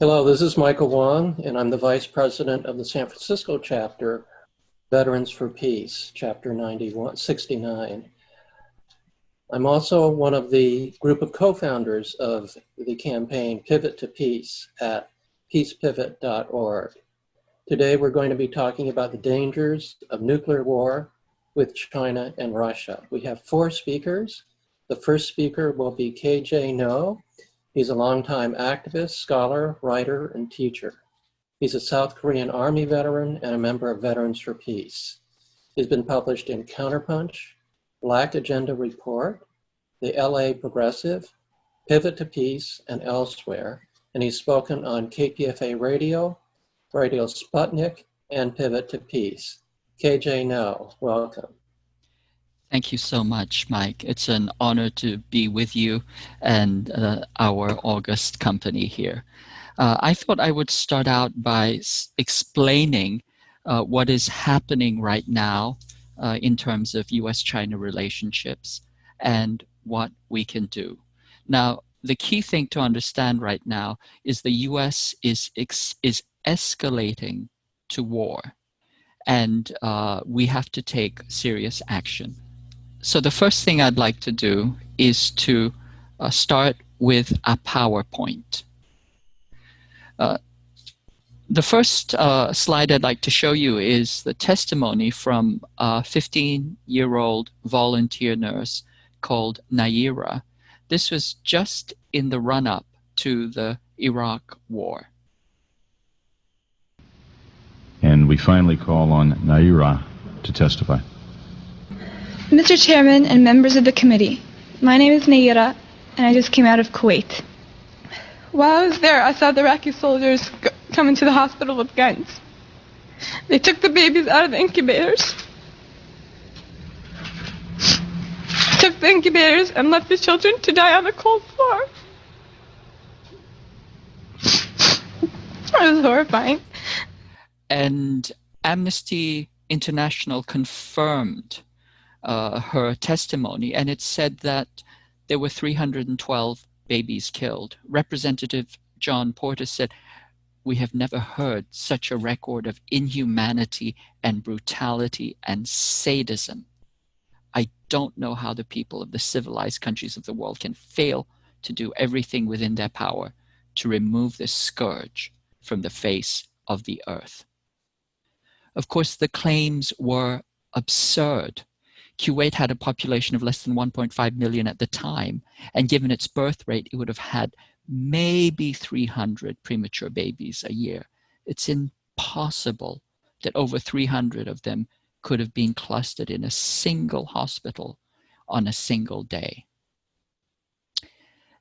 Hello, this is Michael Wong, and I'm the Vice President of the San Francisco chapter, Veterans for Peace, Chapter 69. I'm also one of the group of co-founders of the campaign Pivot to Peace at peacepivot.org. Today, we're going to be talking about the dangers of nuclear war with China and Russia. We have 4 speakers. The first speaker will be KJ No. He's a longtime activist, scholar, writer, and teacher. He's a South Korean Army veteran and a member of Veterans for Peace. He's been published in Counterpunch, Black Agenda Report, the LA Progressive, Pivot to Peace, and elsewhere, and he's spoken on KPFA Radio, Radio Sputnik, and Pivot to Peace. KJ No, welcome. Thank you so much, Mike. It's an honor to be with you and our august company here. I thought I would start out by explaining what is happening right now in terms of US-China relationships and what we can do. Now, the key thing to understand right now is the US is escalating to war, and we have to take serious action. So the first thing I'd like to do is to start with a PowerPoint. The first slide I'd like to show you is the testimony from a 15-year-old volunteer nurse called Naira. This was just in the run-up to the Iraq War. And we finally call on Naira to testify. Mr. Chairman and members of the committee, my name is Naira, and I just came out of Kuwait. While I was there, I saw the Iraqi soldiers come into the hospital with guns. They took the babies out of the incubators, took the incubators, and left the children to die on the cold floor. It was horrifying. And Amnesty International confirmed her testimony, and it said that there were 312 babies killed. Representative John Porter said, "We have never heard such a record of inhumanity and brutality and sadism. I don't know how the people of the civilized countries of the world can fail to do everything within their power to remove this scourge from the face of the earth." Of course, the claims were absurd. Kuwait had a population of less than 1.5 million at the time, and given its birth rate, it would have had maybe 300 premature babies a year. It's impossible that over 300 of them could have been clustered in a single hospital on a single day.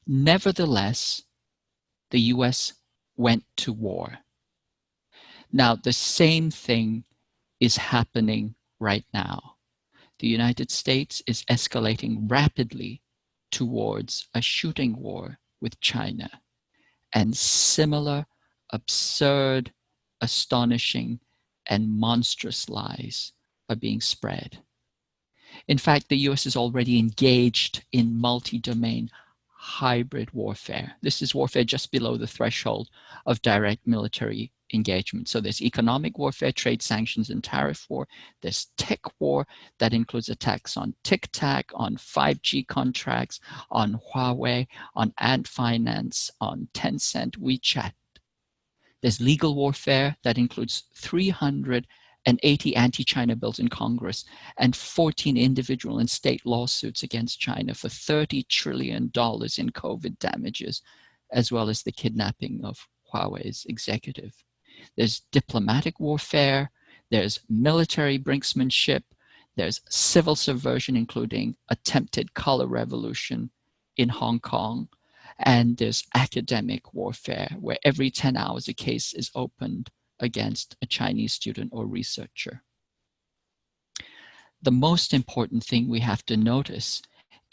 Nevertheless, the US went to war. Now, the same thing is happening right now. The United States is escalating rapidly towards a shooting war with China, and similar absurd, astonishing, and monstrous lies are being spread. In fact, the US is already engaged in multi-domain hybrid warfare. This is warfare just below the threshold of direct military engagement. So there's economic warfare, trade sanctions, and tariff war. There's tech war that includes attacks on TikTok, on 5G contracts, on Huawei, on Ant Finance, on Tencent, WeChat. There's legal warfare that includes 380 anti-China bills in Congress and 14 individual and state lawsuits against China for $30 trillion in COVID damages, as well as the kidnapping of Huawei's executive. There's diplomatic warfare, there's military brinksmanship, there's civil subversion, including attempted color revolution in Hong Kong, and there's academic warfare, where every 10 hours a case is opened against a Chinese student or researcher. The most important thing we have to notice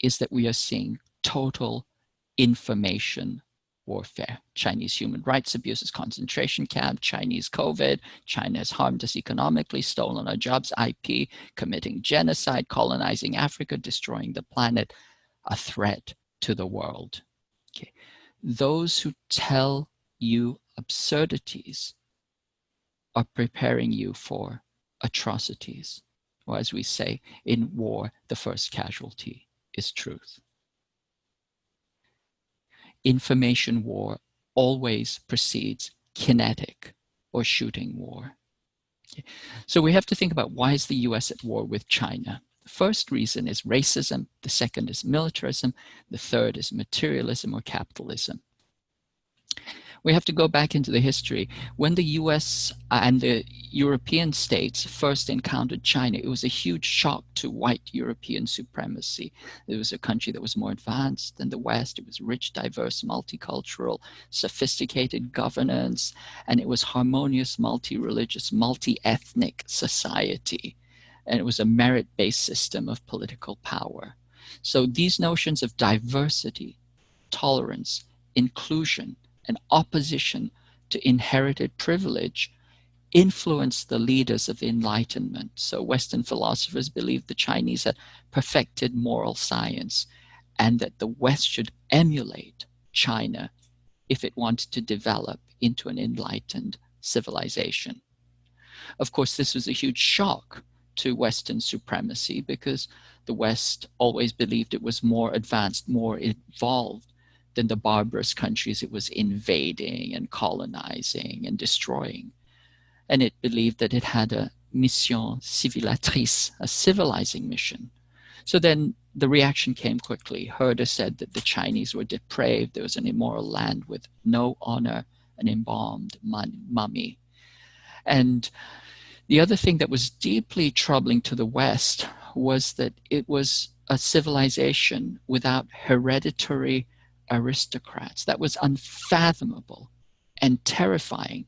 is that we are seeing total information warfare. Chinese human rights abuses, concentration camp, Chinese COVID, China has harmed us economically, stolen our jobs, IP, committing genocide, colonizing Africa, destroying the planet, a threat to the world. Okay. Those who tell you absurdities are preparing you for atrocities. Or as we say, in war, the first casualty is truth. Information war always precedes kinetic or shooting war. So we have to think about, why is the US at war with China? The first reason is racism, the second is militarism, the third is materialism or capitalism. We have to go back into the history. When the US and the European states first encountered China, it was a huge shock to white European supremacy. It was a country that was more advanced than the West. It was rich, diverse, multicultural, sophisticated governance, and it was harmonious, multi-religious, multi-ethnic society. And it was a merit-based system of political power. So these notions of diversity, tolerance, inclusion, and opposition to inherited privilege influenced the leaders of the Enlightenment. So Western philosophers believed the Chinese had perfected moral science and that the West should emulate China if it wanted to develop into an enlightened civilization. Of course, this was a huge shock to Western supremacy because the West always believed it was more advanced, more evolved than the barbarous countries it was invading and colonizing and destroying. And it believed that it had a mission civilisatrice, a civilizing mission. So then the reaction came quickly. Herder said that the Chinese were depraved. There was an immoral land with no honor, an embalmed mummy. And the other thing that was deeply troubling to the West was that it was a civilization without hereditary aristocrats. That was unfathomable and terrifying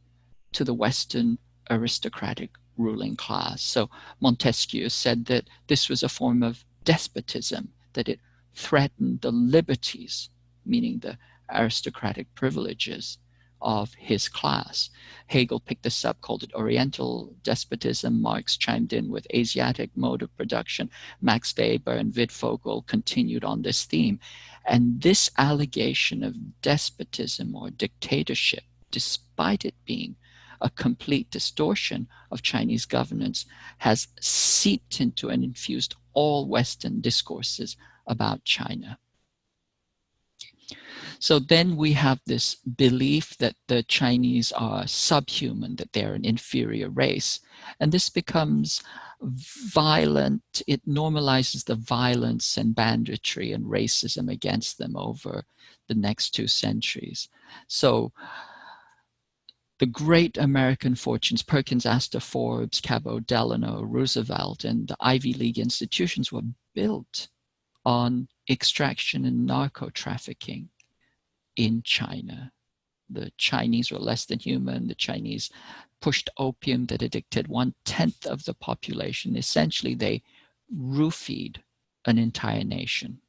to the Western aristocratic ruling class. So Montesquieu said that this was a form of despotism, that it threatened the liberties, meaning the aristocratic privileges of his class. Hegel picked this up, called it Oriental despotism. Marx chimed in with Asiatic mode of production. Max Weber and Wittfogel continued on this theme. And this allegation of despotism or dictatorship, despite it being a complete distortion of Chinese governance, has seeped into and infused all Western discourses about China. So then we have this belief that the Chinese are subhuman, that they're an inferior race. And this becomes violent. It normalizes the violence and banditry and racism against them over the next 2 centuries. So the great American fortunes, Perkins, Astor, Forbes, Cabot, Delano, Roosevelt, and the Ivy League institutions were built on extraction and narco-trafficking in China. The Chinese were less than human. The Chinese pushed opium that addicted 1/10 of the population. Essentially, they roofied an entire nation.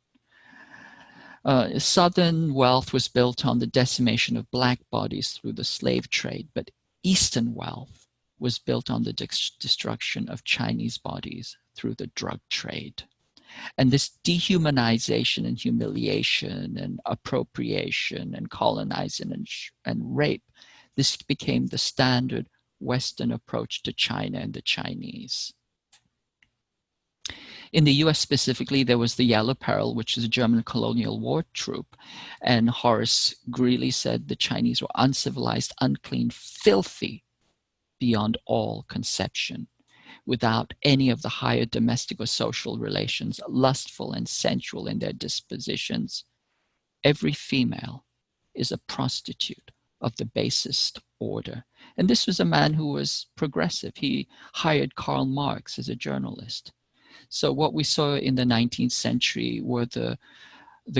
Southern wealth was built on the decimation of black bodies through the slave trade, but Eastern wealth was built on the destruction of Chinese bodies through the drug trade. And this dehumanization and humiliation and appropriation and colonizing and rape, this became the standard Western approach to China and the Chinese. In the US specifically, there was the Yellow Peril, which is a German colonial war troop. And Horace Greeley said the Chinese were uncivilized, unclean, filthy beyond all conception, without any of the higher domestic or social relations, lustful and sensual in their dispositions. Every female is a prostitute of the basest order. And this was a man who was progressive. He hired Karl Marx as a journalist. So what we saw in the 19th century were the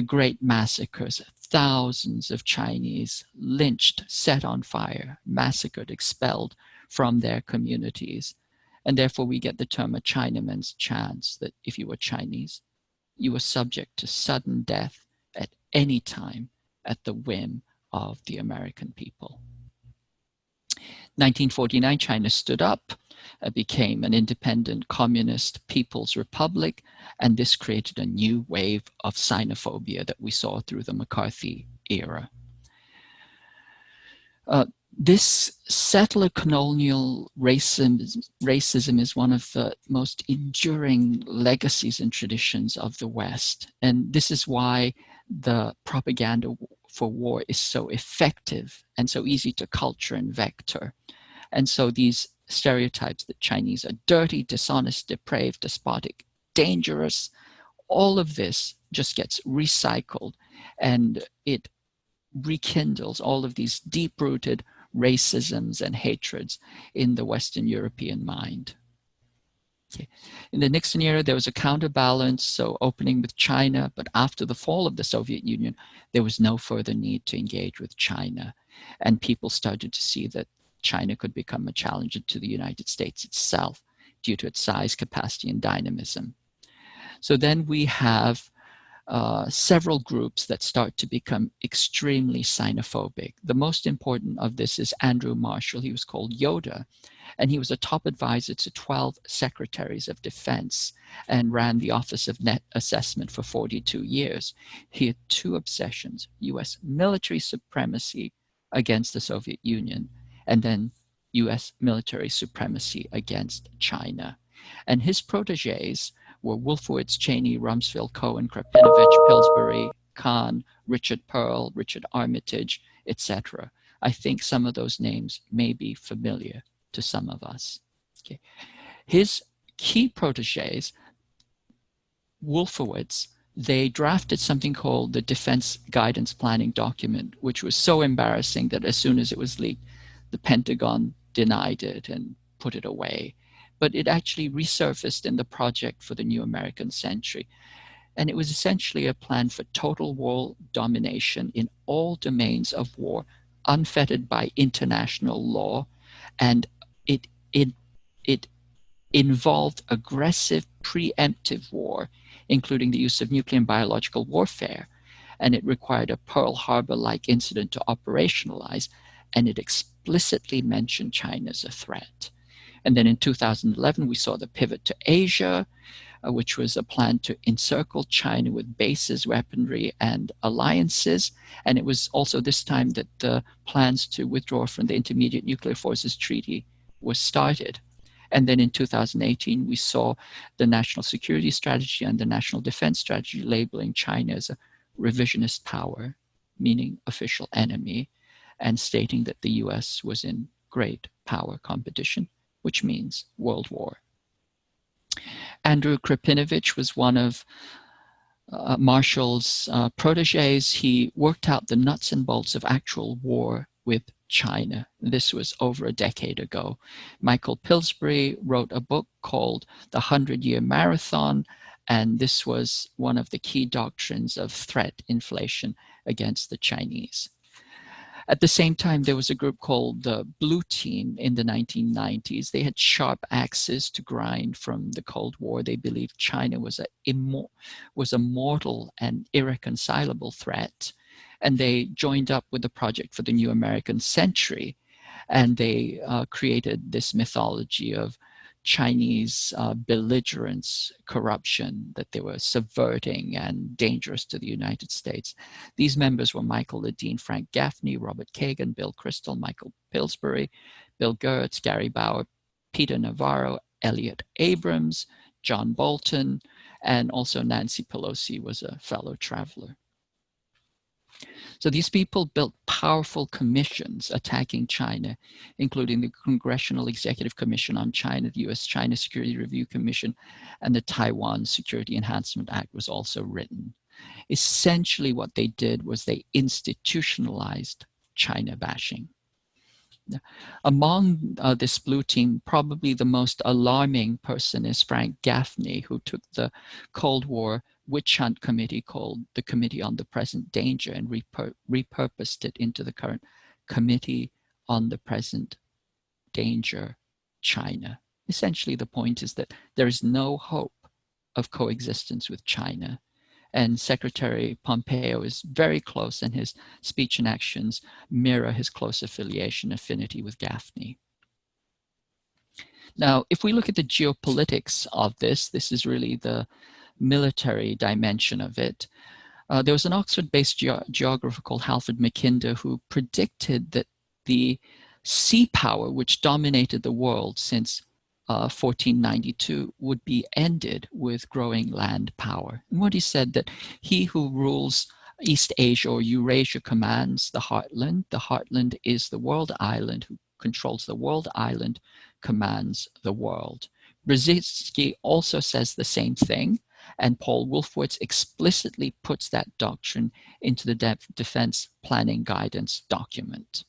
great massacres, thousands of Chinese lynched, set on fire, massacred, expelled from their communities. And therefore we get the term a Chinaman's chance, that if you were Chinese, you were subject to sudden death at any time at the whim of the American people. 1949, China stood up, became an independent communist people's republic, and this created a new wave of xenophobia that we saw through the McCarthy era. This settler colonial racism is one of the most enduring legacies and traditions of the West. And this is why the propaganda for war is so effective and so easy to culture and vector. And so these stereotypes that Chinese are dirty, dishonest, depraved, despotic, dangerous, all of this just gets recycled, and it rekindles all of these deep-rooted racisms and hatreds in the Western European mind. Okay. In the Nixon era, there was a counterbalance, so opening with China, but after the fall of the Soviet Union, there was no further need to engage with China. And people started to see that China could become a challenger to the United States itself due to its size, capacity, and dynamism. So then we have several groups that start to become extremely xenophobic. The most important of this is Andrew Marshall. He was called Yoda, and he was a top advisor to 12 secretaries of defense and ran the Office of Net Assessment for 42 years. He had two obsessions: US military supremacy against the Soviet Union, and then US military supremacy against China. And his proteges were Wolfowitz, Cheney, Rumsfeld, Cohen, Krapinovich, Pillsbury, Kahn, Richard Pearl, Richard Armitage, etc. I think some of those names may be familiar to some of us. Okay. His key proteges, Wolfowitz, they drafted something called the Defense Guidance Planning Document, which was so embarrassing that as soon as it was leaked, the Pentagon denied it and put it away. But it actually resurfaced in the Project for the New American Century. And it was essentially a plan for total world domination in all domains of war, unfettered by international law. And it involved aggressive preemptive war, including the use of nuclear and biological warfare. And it required a Pearl Harbor-like incident to operationalize, and it explicitly mentioned China as a threat. And then in 2011, we saw the pivot to Asia, which was a plan to encircle China with bases, weaponry, and alliances. And it was also this time that the plans to withdraw from the Intermediate Nuclear Forces Treaty was started. And then in 2018, we saw the National Security Strategy and the National Defense Strategy labeling China as a revisionist power, meaning official enemy, and stating that the US was in great power competition, which means World War. Andrew Krapinovich was one of Marshall's proteges. He worked out the nuts and bolts of actual war with China. This was over a decade ago. Michael Pillsbury wrote a book called The 100-Year Marathon, and this was one of the key doctrines of threat inflation against the Chinese. At the same time, there was a group called the Blue Team in the 1990s. They had sharp axes to grind from the Cold War. They believed China was a mortal and irreconcilable threat. And they joined up with the Project for the New American Century. And they created this mythology of Chinese belligerence, corruption, that they were subverting and dangerous to the United States. These members were Michael Ledeen, Frank Gaffney, Robert Kagan, Bill Kristol, Michael Pillsbury, Bill Gertz, Gary Bauer, Peter Navarro, Elliot Abrams, John Bolton, and also Nancy Pelosi was a fellow traveler. So these people built powerful commissions attacking China, including the Congressional Executive Commission on China, the US-China Security Review Commission, and the Taiwan Security Enhancement Act was also written. Essentially what they did was they institutionalized China bashing. Among this Blue Team, probably the most alarming person is Frank Gaffney, who took the Cold War witch hunt committee called the Committee on the Present Danger and repurposed it into the current Committee on the Present Danger China. Essentially, the point is that there is no hope of coexistence with China. And Secretary Pompeo is very close, and his speech and actions mirror his close affinity with Gaffney. Now, if we look at the geopolitics of this is really the military dimension of it. There was an Oxford-based geographer called Halford Mackinder who predicted that the sea power, which dominated the world since 1492, would be ended with growing land power. And what he said, that he who rules East Asia or Eurasia commands the heartland. The heartland is the world island. Who controls the world island commands the world. Brzezinski also says the same thing, and Paul Wolfowitz explicitly puts that doctrine into the Defense Planning Guidance document.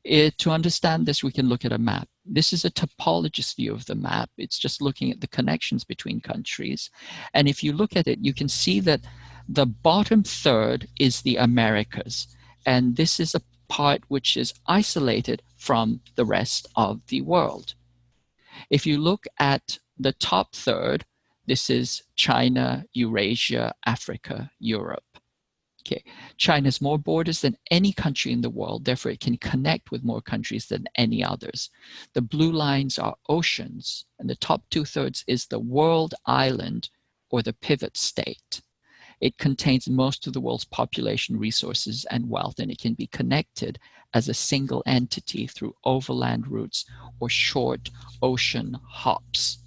To understand this, we can look at a map. This is a topologist view of the map. It's just looking at the connections between countries. And if you look at it, you can see that the bottom third is the Americas. And this is a part which is isolated from the rest of the world. If you look at the top third, this is China, Eurasia, Africa, Europe. Okay, China has more borders than any country in the world, therefore it can connect with more countries than any others. The blue lines are oceans, and the top 2/3 is the world island or the pivot state. It contains most of the world's population, resources, and wealth, and it can be connected as a single entity through overland routes or short ocean hops.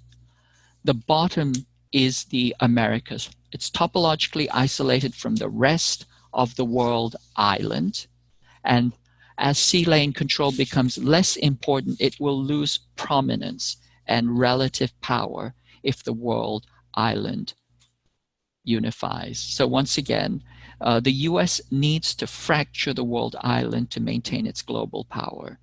The bottom is the Americas. It's topologically isolated from the rest of the world island. And as sea lane control becomes less important, it will lose prominence and relative power if the world island unifies. So once again, the US needs to fracture the world island to maintain its global power.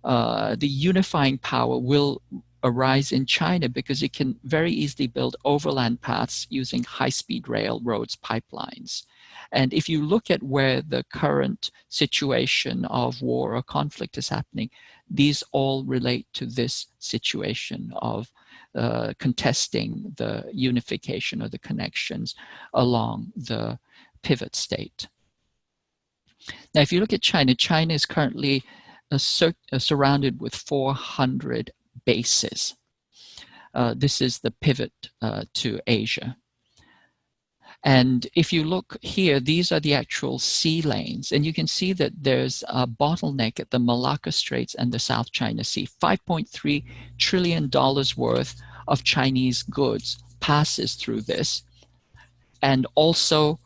The unifying power will arise in China because it can very easily build overland paths using high-speed railroads, pipelines. And if you look at where the current situation of war or conflict is happening, these all relate to this situation of contesting the unification or the connections along the pivot state. Now, if you look at China, China is currently surrounded with 400 bases. This is the pivot to Asia. And if you look here, these are the actual sea lanes. And you can see that there's a bottleneck at the Malacca Straits and the South China Sea. $5.3 trillion worth of Chinese goods passes through this. And also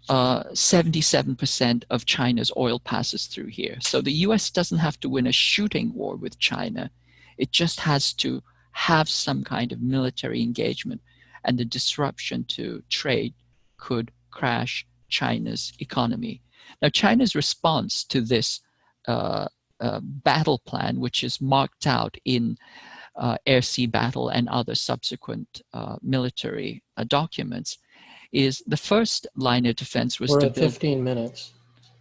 77% of China's oil passes through here. So the US doesn't have to win a shooting war with China. It just has to have some kind of military engagement, and the disruption to trade could crash China's economy. Now, China's response to this battle plan, which is marked out in air-sea battle and other subsequent military documents, is the first line of defense was We're to at build. 15 minutes.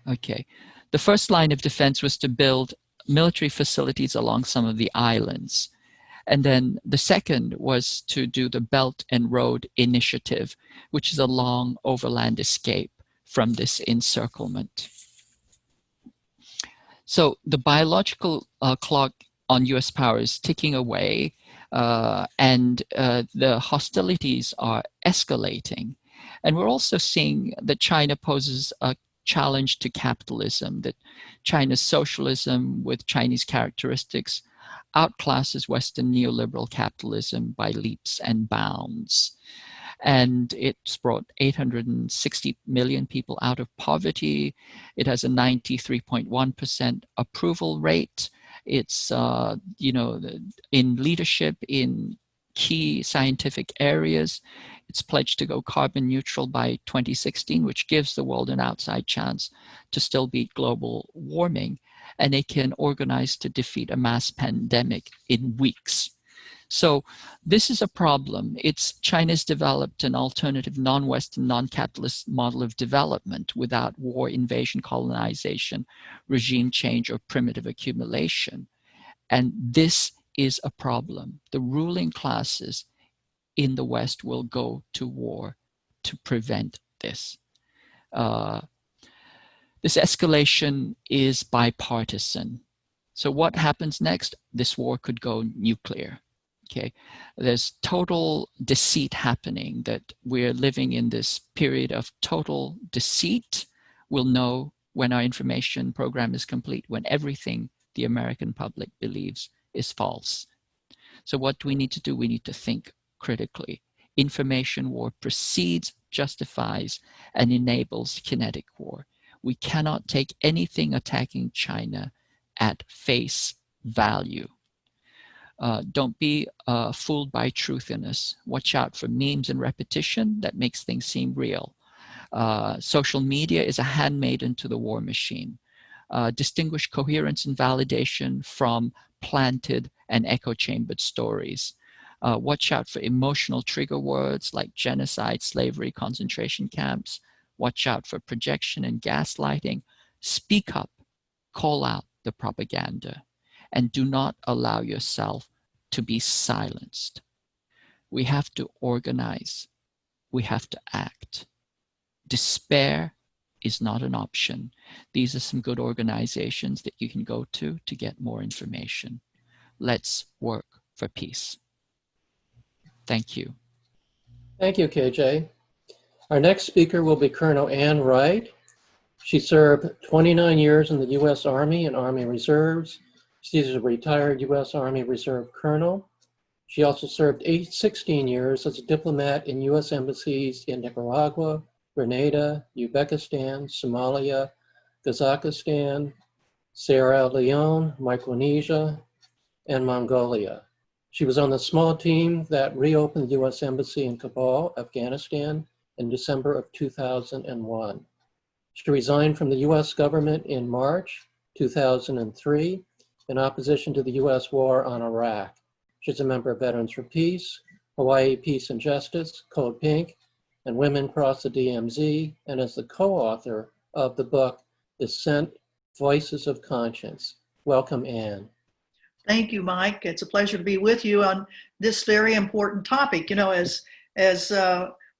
Okay. The first line of defense was to build military facilities along some of the islands. And then the second was to do the Belt and Road Initiative, which is a long overland escape from this encirclement. So the biological clock on US power is ticking away, and the hostilities are escalating. And we're also seeing that China poses a challenge to capitalism, that China's socialism with Chinese characteristics outclasses Western neoliberal capitalism by leaps and bounds. And it's brought 860 million people out of poverty. It has a 93.1% approval rate. It's, in leadership in key scientific areas. It's pledged to go carbon neutral by 2016, which gives the world an outside chance to still beat global warming. And it can organize to defeat a mass pandemic in weeks. So this is a problem. China's developed an alternative non-Western, non-capitalist model of development without war, invasion, colonization, regime change, or primitive accumulation. And this is a problem. The ruling classes in the West will go to war to prevent this. This escalation is bipartisan. So what happens next? This war could go nuclear. Okay, there's total deceit happening, that we're living in this period of total deceit. We'll know when our information program is complete, when everything the American public believes is false. So what do we need to do? We need to think critically. Information war precedes, justifies, and enables kinetic war. We cannot take anything attacking China at face value. Don't be fooled by truthiness. Watch out for memes and repetition that makes things seem real. Social media is a handmaiden to the war machine. Distinguish coherence and validation from planted and echo-chambered stories. Watch out for emotional trigger words like genocide, slavery, concentration camps. Watch out for projection and gaslighting. Speak up, call out the propaganda, and do not allow yourself to be silenced. We have to organize. We have to act. Despair is not an option. These are some good organizations that you can go to get more information. Let's work for peace. Thank you. Thank you, KJ. Our next speaker will be Colonel Ann Wright. She served 29 years in the U.S. Army and Army Reserves. She's a retired U.S. Army Reserve Colonel. She also served 16 years as a diplomat in U.S. embassies in Nicaragua, Grenada, Uzbekistan, Somalia, Kazakhstan, Sierra Leone, Micronesia, and Mongolia. She was on the small team that reopened the U.S. Embassy in Kabul, Afghanistan, in December of 2001. She resigned from the U.S. government in March 2003 in opposition to the U.S. war on Iraq. She's a member of Veterans for Peace, Hawaii Peace and Justice, Code Pink, and Women Cross the DMZ, and is the co-author of the book, Dissent, Voices of Conscience. Welcome, Ann. Thank you, Mike. It's a pleasure to be with you on this very important topic. You know, as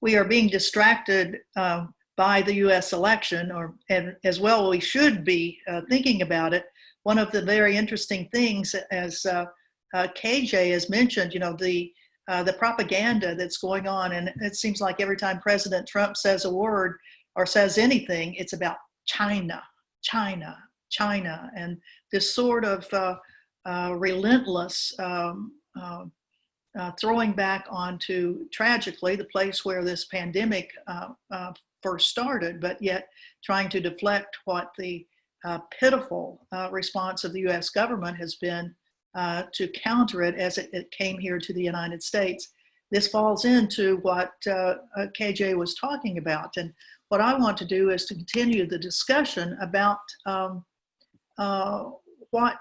we are being distracted by the U.S. election, and as well we should be thinking about it. One of the very interesting things, as KJ has mentioned, you know, the propaganda that's going on, and it seems like every time President Trump says a word or says anything, it's about China, China, China, and this sort of relentless throwing back onto, tragically, the place where this pandemic first started, but yet trying to deflect what the pitiful response of the U.S. government has been to counter it as it came here to the United States. This falls into what KJ was talking about. And what I want to do is to continue the discussion about what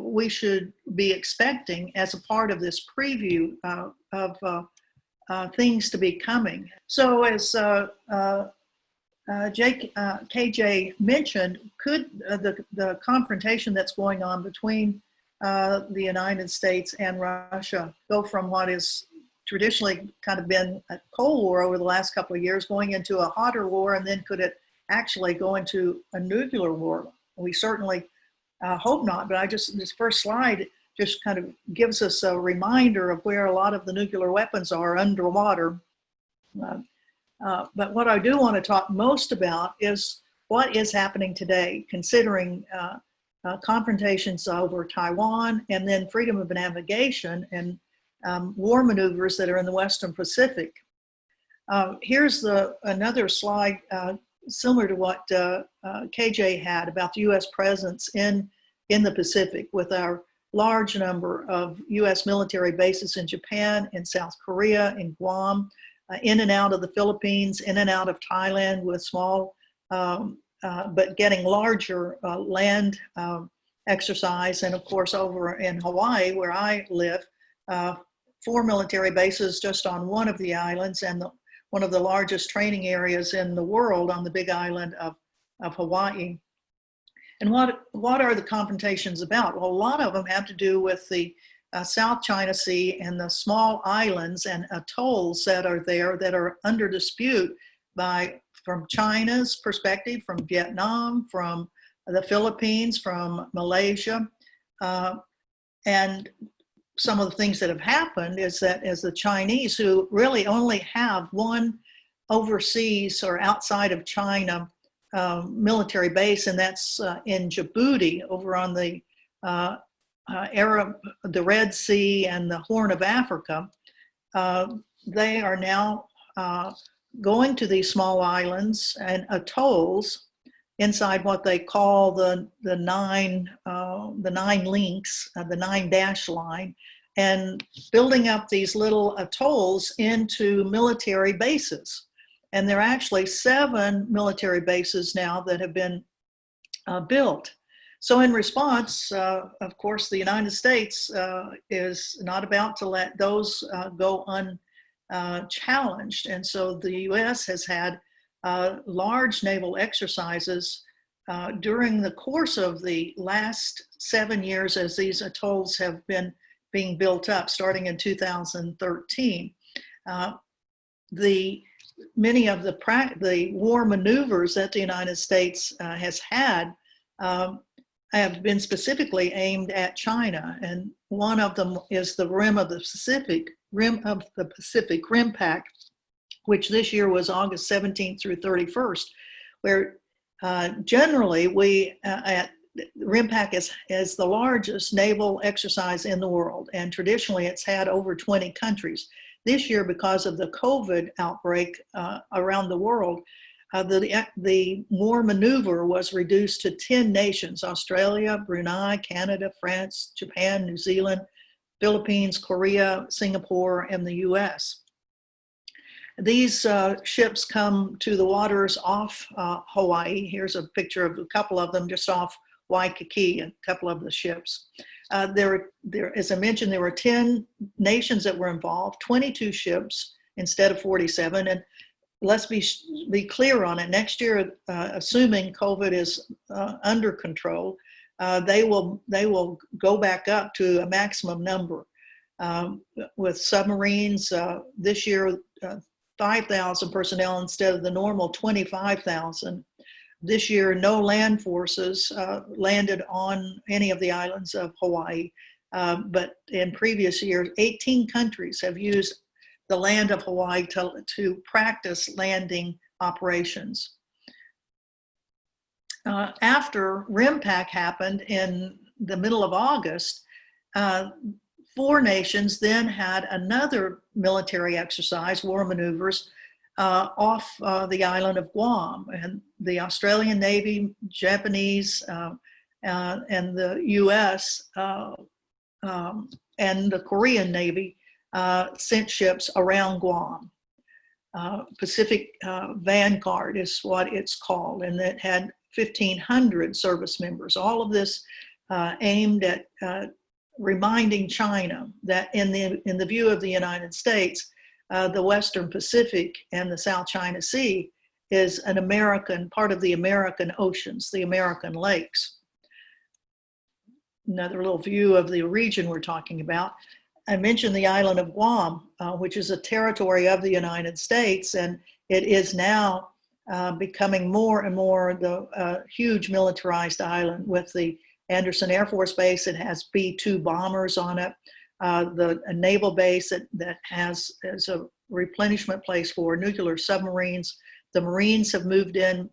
we should be expecting as a part of this preview of things to be coming. So as KJ mentioned, could the confrontation that's going on between the United States and Russia go from what is traditionally kind of been a Cold War over the last couple of years going into a hotter war, and then could it actually go into a nuclear war? We certainly hope not, but this first slide just kind of gives us a reminder of where a lot of the nuclear weapons are underwater. But what I do want to talk most about is what is happening today, considering confrontations over Taiwan, and then freedom of navigation and war maneuvers that are in the Western Pacific. Here's another slide similar to what KJ had about the U.S. presence in the Pacific, with our large number of U.S. military bases in Japan, in South Korea, in Guam, in and out of the Philippines, in and out of Thailand, with small but getting larger land exercise, and of course over in Hawaii, where I live, 4 military bases just on one of the islands, and one of the largest training areas in the world on the big island of Hawaii. And what are the confrontations about? Well, a lot of them have to do with the South China Sea and the small islands and atolls that are there that are under dispute from China's perspective, from Vietnam, from the Philippines, from Malaysia. And some of the things that have happened is that as the Chinese, who really only have one overseas or outside of China military base, and that's in Djibouti, over on the the Red Sea and the Horn of Africa. They are now going to these small islands and atolls inside what they call the nine links, the 9 line, and building up these little atolls into military bases. And there are actually 7 military bases now that have been built. So in response, of course, the United States is not about to let those go unchallenged. And so the US has had large naval exercises during the course of the last 7 years as these atolls have been being built up, starting in 2013. Many of the war maneuvers that the United States has had have been specifically aimed at China, and one of them is the Rim of the Pacific Rim Pact, which this year was August 17th through 31st, where generally we at RIMPAC is the largest naval exercise in the world, and traditionally it's had over 20 countries. This year, because of the COVID outbreak around the world, the war maneuver was reduced to 10 nations: Australia, Brunei, Canada, France, Japan, New Zealand, Philippines, Korea, Singapore, and the US. These ships come to the waters off Hawaii. Here's a picture of a couple of them just off Waikiki, a couple of the ships. There, as I mentioned, there were 10 nations that were involved, 22 ships instead of 47. And let's be clear on it. Next year, assuming COVID is under control, they will go back up to a maximum number. With submarines, this year, 5,000 personnel instead of the normal 25,000. This year, no land forces landed on any of the islands of Hawaii, but in previous years, 18 countries have used the land of Hawaii to practice landing operations. After RIMPAC happened in the middle of August, 4 nations then had another military exercise, war maneuvers, off the island of Guam. And the Australian Navy, Japanese, and the US and the Korean Navy sent ships around Guam. Pacific Vanguard is what it's called, and it had 1,500 service members. All of this aimed at reminding China that in the view of the United States, the Western Pacific and the South China Sea is an American, part of the American oceans, the American lakes. Another little view of the region we're talking about. I mentioned the island of Guam, which is a territory of the United States, and it is now becoming more and more the huge militarized island. With the Anderson Air Force Base, it has B-2 bombers on it. A naval base that has as a replenishment place for nuclear submarines. The Marines have moved in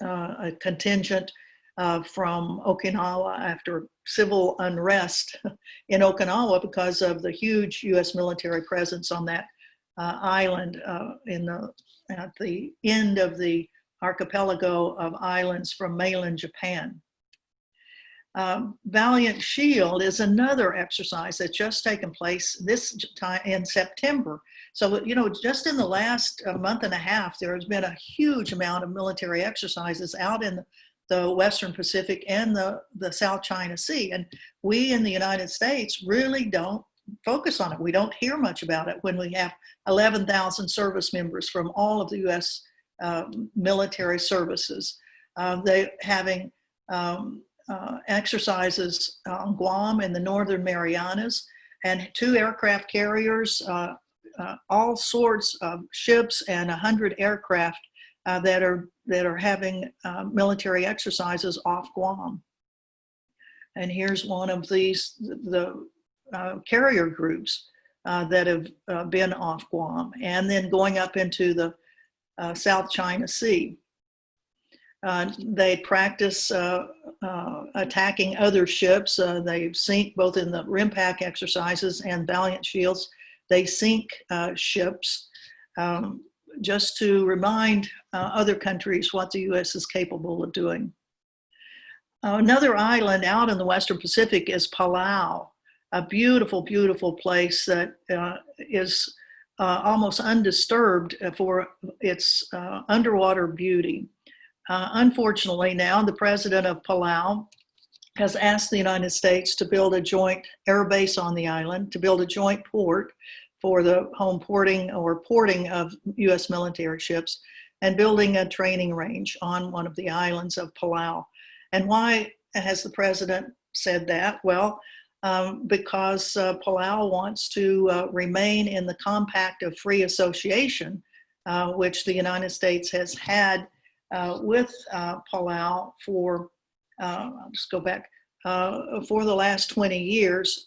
a contingent from Okinawa after civil unrest in Okinawa because of the huge US military presence on that island at the end of the archipelago of islands from mainland Japan. Valiant Shield is another exercise that's just taken place this time in September. So, you know, just in the last month and a half, there has been a huge amount of military exercises out in the Western Pacific and the South China Sea. And we in the United States really don't focus on it. We don't hear much about it when we have 11,000 service members from all of the US military services. They having exercises on Guam and the Northern Marianas, and 2 aircraft carriers, all sorts of ships, and 100 aircraft that are having military exercises off Guam. And here's one of these, the carrier groups that have been off Guam, and then going up into the South China Sea. They practice attacking other ships. They sink, both in the RIMPAC exercises and Valiant Shields, they sink ships just to remind other countries what the U.S. is capable of doing. Another island out in the Western Pacific is Palau, a beautiful, beautiful place that is almost undisturbed for its underwater beauty. Unfortunately, now the president of Palau has asked the United States to build a joint air base on the island, to build a joint port for the home porting or porting of U.S. military ships, and building a training range on one of the islands of Palau. And why has the president said that? Well, because Palau wants to remain in the Compact of Free Association, which the United States has had with Palau for, I'll just go back, for the last 20 years.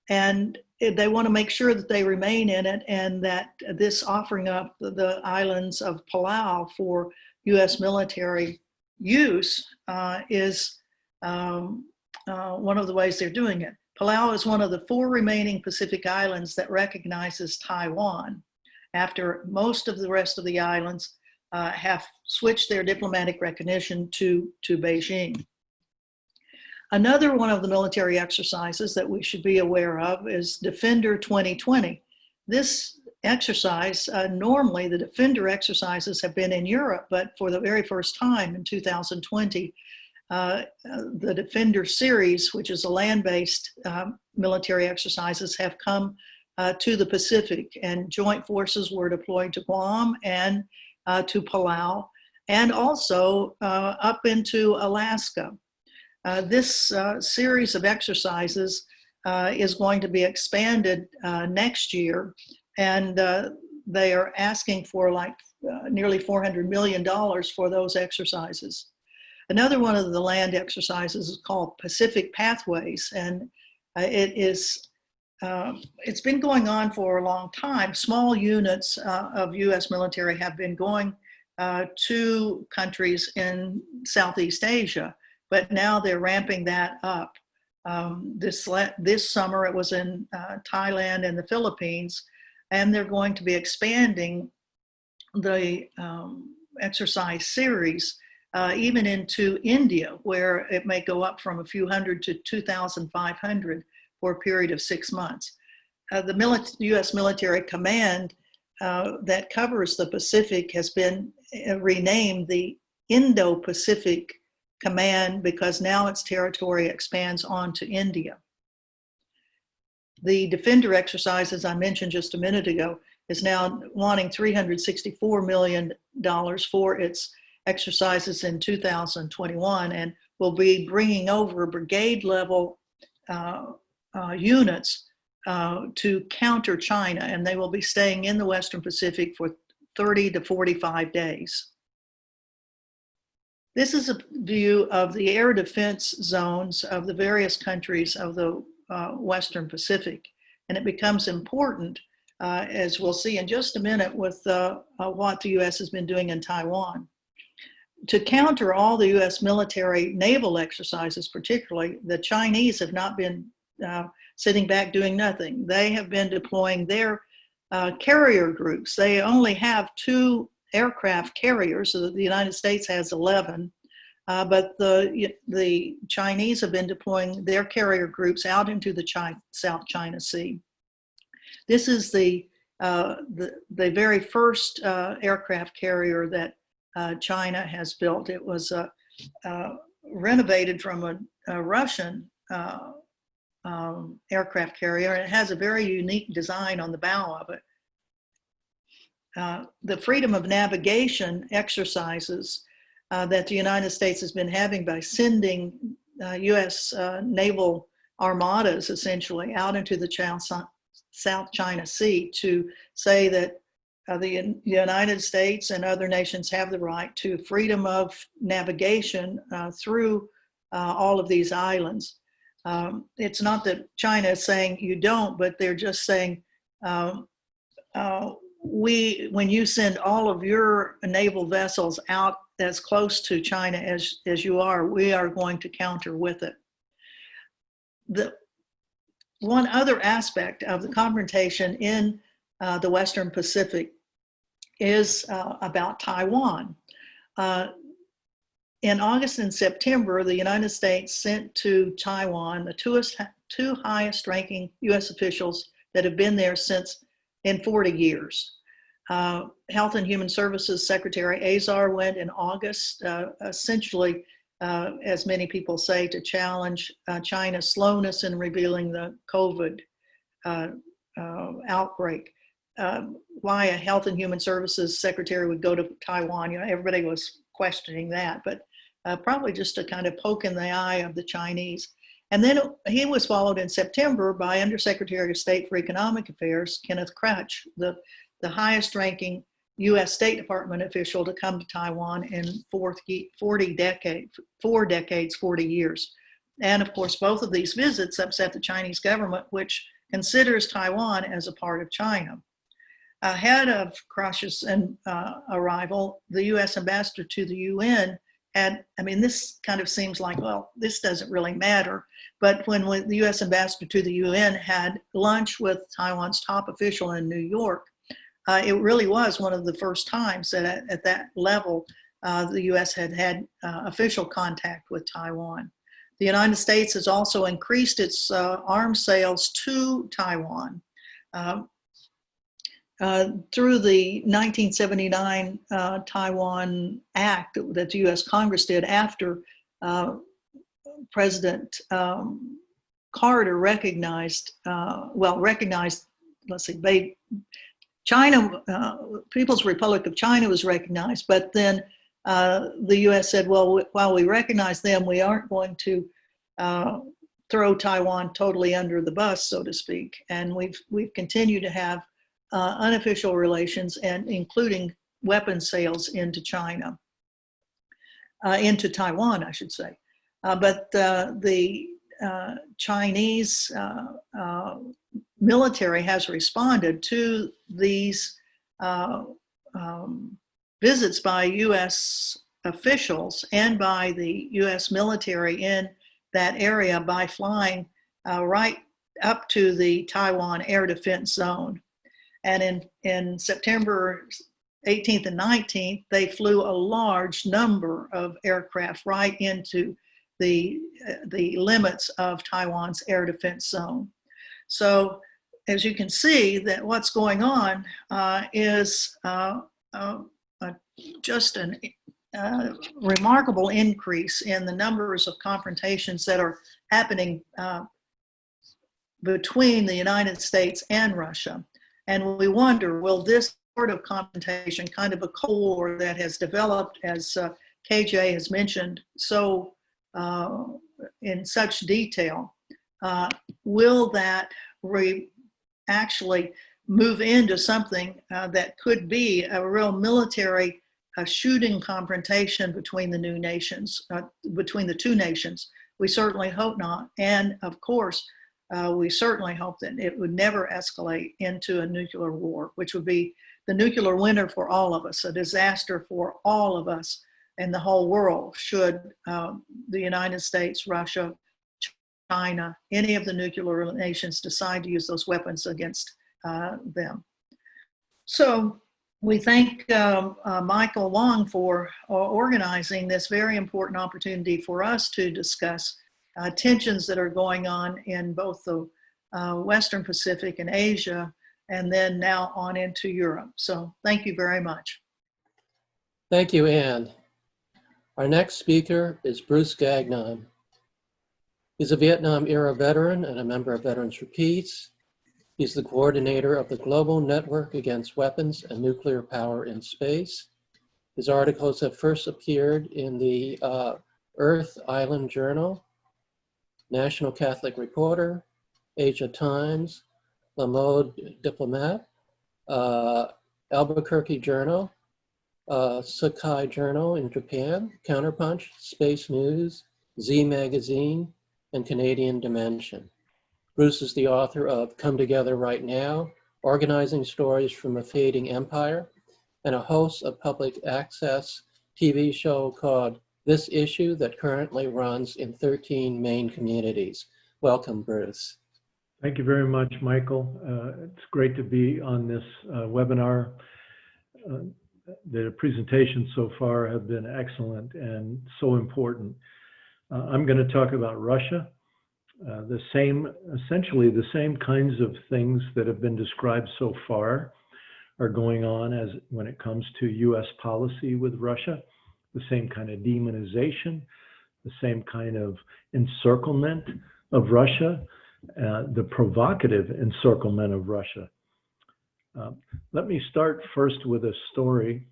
And they want to make sure that they remain in it, and that this offering up the islands of Palau for U.S. military use is one of the ways they're doing it. Palau is one of the 4 remaining Pacific islands that recognizes Taiwan, after most of the rest of the islands have switched their diplomatic recognition to Beijing. Another one of the military exercises that we should be aware of is Defender 2020. This exercise, normally the Defender exercises have been in Europe, but for the very first time in 2020, the Defender series, which is a land-based military exercises, have come to the Pacific, and joint forces were deployed to Guam and to Palau, and also up into Alaska. This series of exercises is going to be expanded next year, and they are asking for like nearly $400 million for those exercises. Another one of the land exercises is called Pacific Pathways, and it's been going on for a long time. Small units of U.S. military have been going to countries in Southeast Asia, but now they're ramping that up. This summer it was in Thailand and the Philippines, and they're going to be expanding the exercise series even into India, where it may go up from a few hundred to 2,500 for a period of 6 months. The U.S. military command that covers the Pacific has been renamed the Indo-Pacific Command, because now its territory expands onto India. The Defender exercise, as I mentioned just a minute ago, is now wanting $364 million for its exercises in 2021, and will be bringing over brigade level units to counter China, and they will be staying in the Western Pacific for 30 to 45 days. This is a view of the air defense zones of the various countries of the Western Pacific, and it becomes important, as we'll see in just a minute, with what the U.S. has been doing in Taiwan. To counter all the U.S. military naval exercises, particularly, the Chinese have not been sitting back doing nothing. They have been deploying their carrier groups. They only have 2 aircraft carriers, so that the United States has 11, but the Chinese have been deploying their carrier groups out into the South China Sea. This is the very first aircraft carrier that China has built. It was renovated from a Russian aircraft carrier, and it has a very unique design on the bow of it. The freedom of navigation exercises that the United States has been having by sending U.S. naval armadas essentially out into the South China Sea to say that the United States and other nations have the right to freedom of navigation through all of these islands. It's not that China is saying you don't, but they're just saying when you send all of your naval vessels out as close to China as you are, we are going to counter with it. The one other aspect of the confrontation in the Western Pacific is about Taiwan. In August and September, the United States sent to Taiwan the two highest ranking US officials that have been there in 40 years. Health and Human Services Secretary Azar went in August, essentially, as many people say, to challenge China's slowness in revealing the COVID outbreak. Why a Health and Human Services Secretary would go to Taiwan, you know, everybody was questioning that, but probably just to kind of poke in the eye of the Chinese. And then he was followed in September by Undersecretary of State for Economic Affairs, Kenneth Crutch, the highest ranking US State Department official to come to Taiwan in 4 decades, 40 years. And of course, both of these visits upset the Chinese government, which considers Taiwan as a part of China. Ahead of Crutch's arrival, the US ambassador to the UN had, I mean, this kind of seems like, well, this doesn't really matter. But when the US ambassador to the UN had lunch with Taiwan's top official in New York, it really was one of the first times that at that level, the US had official contact with Taiwan. The United States has also increased its arms sales to Taiwan. Through the 1979 Taiwan Act that the US Congress did after President Carter recognized, let's see, China, People's Republic of China was recognized, but then the US said, well, while we recognize them, we aren't going to throw Taiwan totally under the bus, so to speak. And we've continued to have unofficial relations, and including weapons sales into China, into Taiwan, I should say. But the Chinese military has responded to these visits by US officials and by the US military in that area by flying right up to the Taiwan air defense zone. And in September 18th and 19th, they flew a large number of aircraft right into the limits of Taiwan's air defense zone. So as you can see, that what's going on is just a remarkable increase in the numbers of confrontations that are happening between the United States and Russia. And we wonder, will this sort of confrontation, kind of a Cold War that has developed, as KJ has mentioned, so in such detail, will that actually move into something that could be a real military shooting confrontation between the new nations, between the two nations? We certainly hope not. And of course, we certainly hope that it would never escalate into a nuclear war, which would be the nuclear winter for all of us, a disaster for all of us and the whole world should the United States, Russia, China, any of the nuclear nations decide to use those weapons against them. So we thank Michael Wong for organizing this very important opportunity for us to discuss tensions that are going on in both the Western Pacific and Asia, and then now on into Europe. So thank you very much. Thank you, Anne. Our next speaker is Bruce Gagnon. He's a Vietnam-era veteran and a member of Veterans for Peace. He's the coordinator of the Global Network Against Weapons and Nuclear Power in Space. His articles have first appeared in the Earth Island Journal, National Catholic Reporter, Asia Times, Le Monde Diplomat, Albuquerque Journal, Sakai Journal in Japan, Counterpunch, Space News, Z Magazine, and Canadian Dimension. Bruce is the author of Come Together Right Now, Organizing Stories from a Fading Empire, and a host of public access TV show called This Issue that currently runs in 13 Maine communities. Welcome, Bruce. Thank you very much, Michael. It's great to be on this webinar. The presentations so far have been excellent and so important. I'm going to talk about Russia. Essentially the same kinds of things that have been described so far are going on as when it comes to US policy with Russia, the same kind of demonization, the same kind of encirclement of Russia, the provocative encirclement of Russia. Let me start first with a story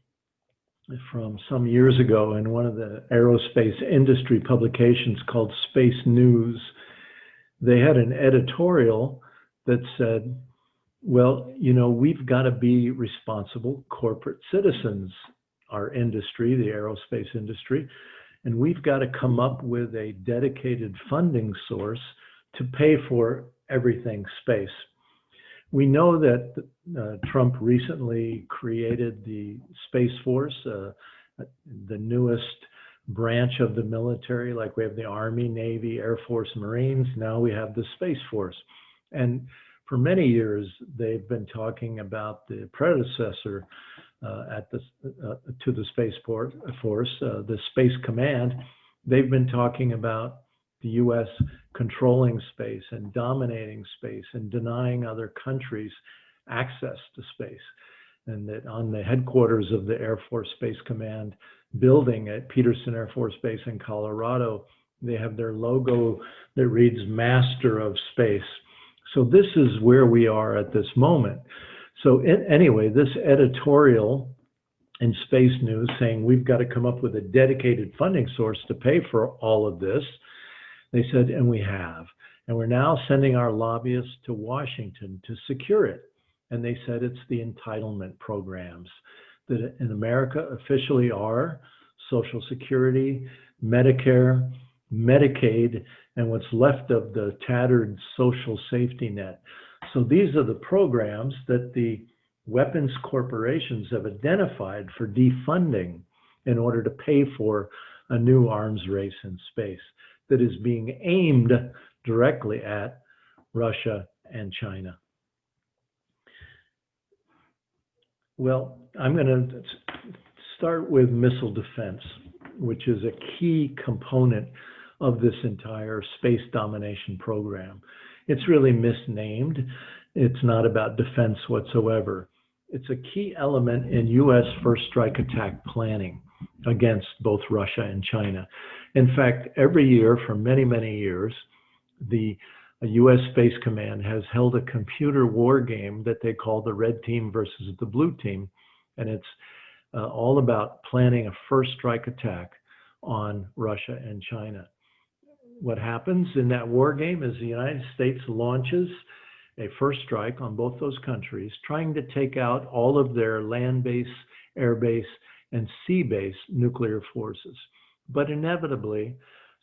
from some years ago in one of the aerospace industry publications called Space News. They had an editorial that said, well, you know, we've got to be responsible corporate citizens, our industry, the aerospace industry, and we've got to come up with a dedicated funding source to pay for everything space. We know that Trump recently created the Space Force, the newest branch of the military, like we have the Army, Navy, Air Force, Marines. Now we have the Space Force. And for many years, they've been talking about the predecessor to the Space Force, the Space Command. They've been talking about the US controlling space and dominating space and denying other countries access to space. And that on the headquarters of the Air Force Space Command building at Peterson Air Force Base in Colorado, they have their logo that reads Master of Space. So this is where we are at this moment. So anyway, this editorial in Space News saying we've got to come up with a dedicated funding source to pay for all of this. They said, and we have. And we're now sending our lobbyists to Washington to secure it. And they said it's the entitlement programs that in America officially are Social Security, Medicare, Medicaid, and what's left of the tattered social safety net. So these are the programs that the weapons corporations have identified for defunding in order to pay for a new arms race in space that is being aimed directly at Russia and China. Well, I'm going to start with missile defense, which is a key component of this entire space domination program. It's really misnamed. It's not about defense whatsoever. It's a key element in US first strike attack planning against both Russia and China. In fact, every year for many, many years, the US Space Command has held a computer war game that they call the red team versus the blue team. And it's all about planning a first strike attack on Russia and China. What happens in that war game is the United States launches a first strike on both those countries, trying to take out all of their land-based, air-based, and sea-based nuclear forces. But inevitably,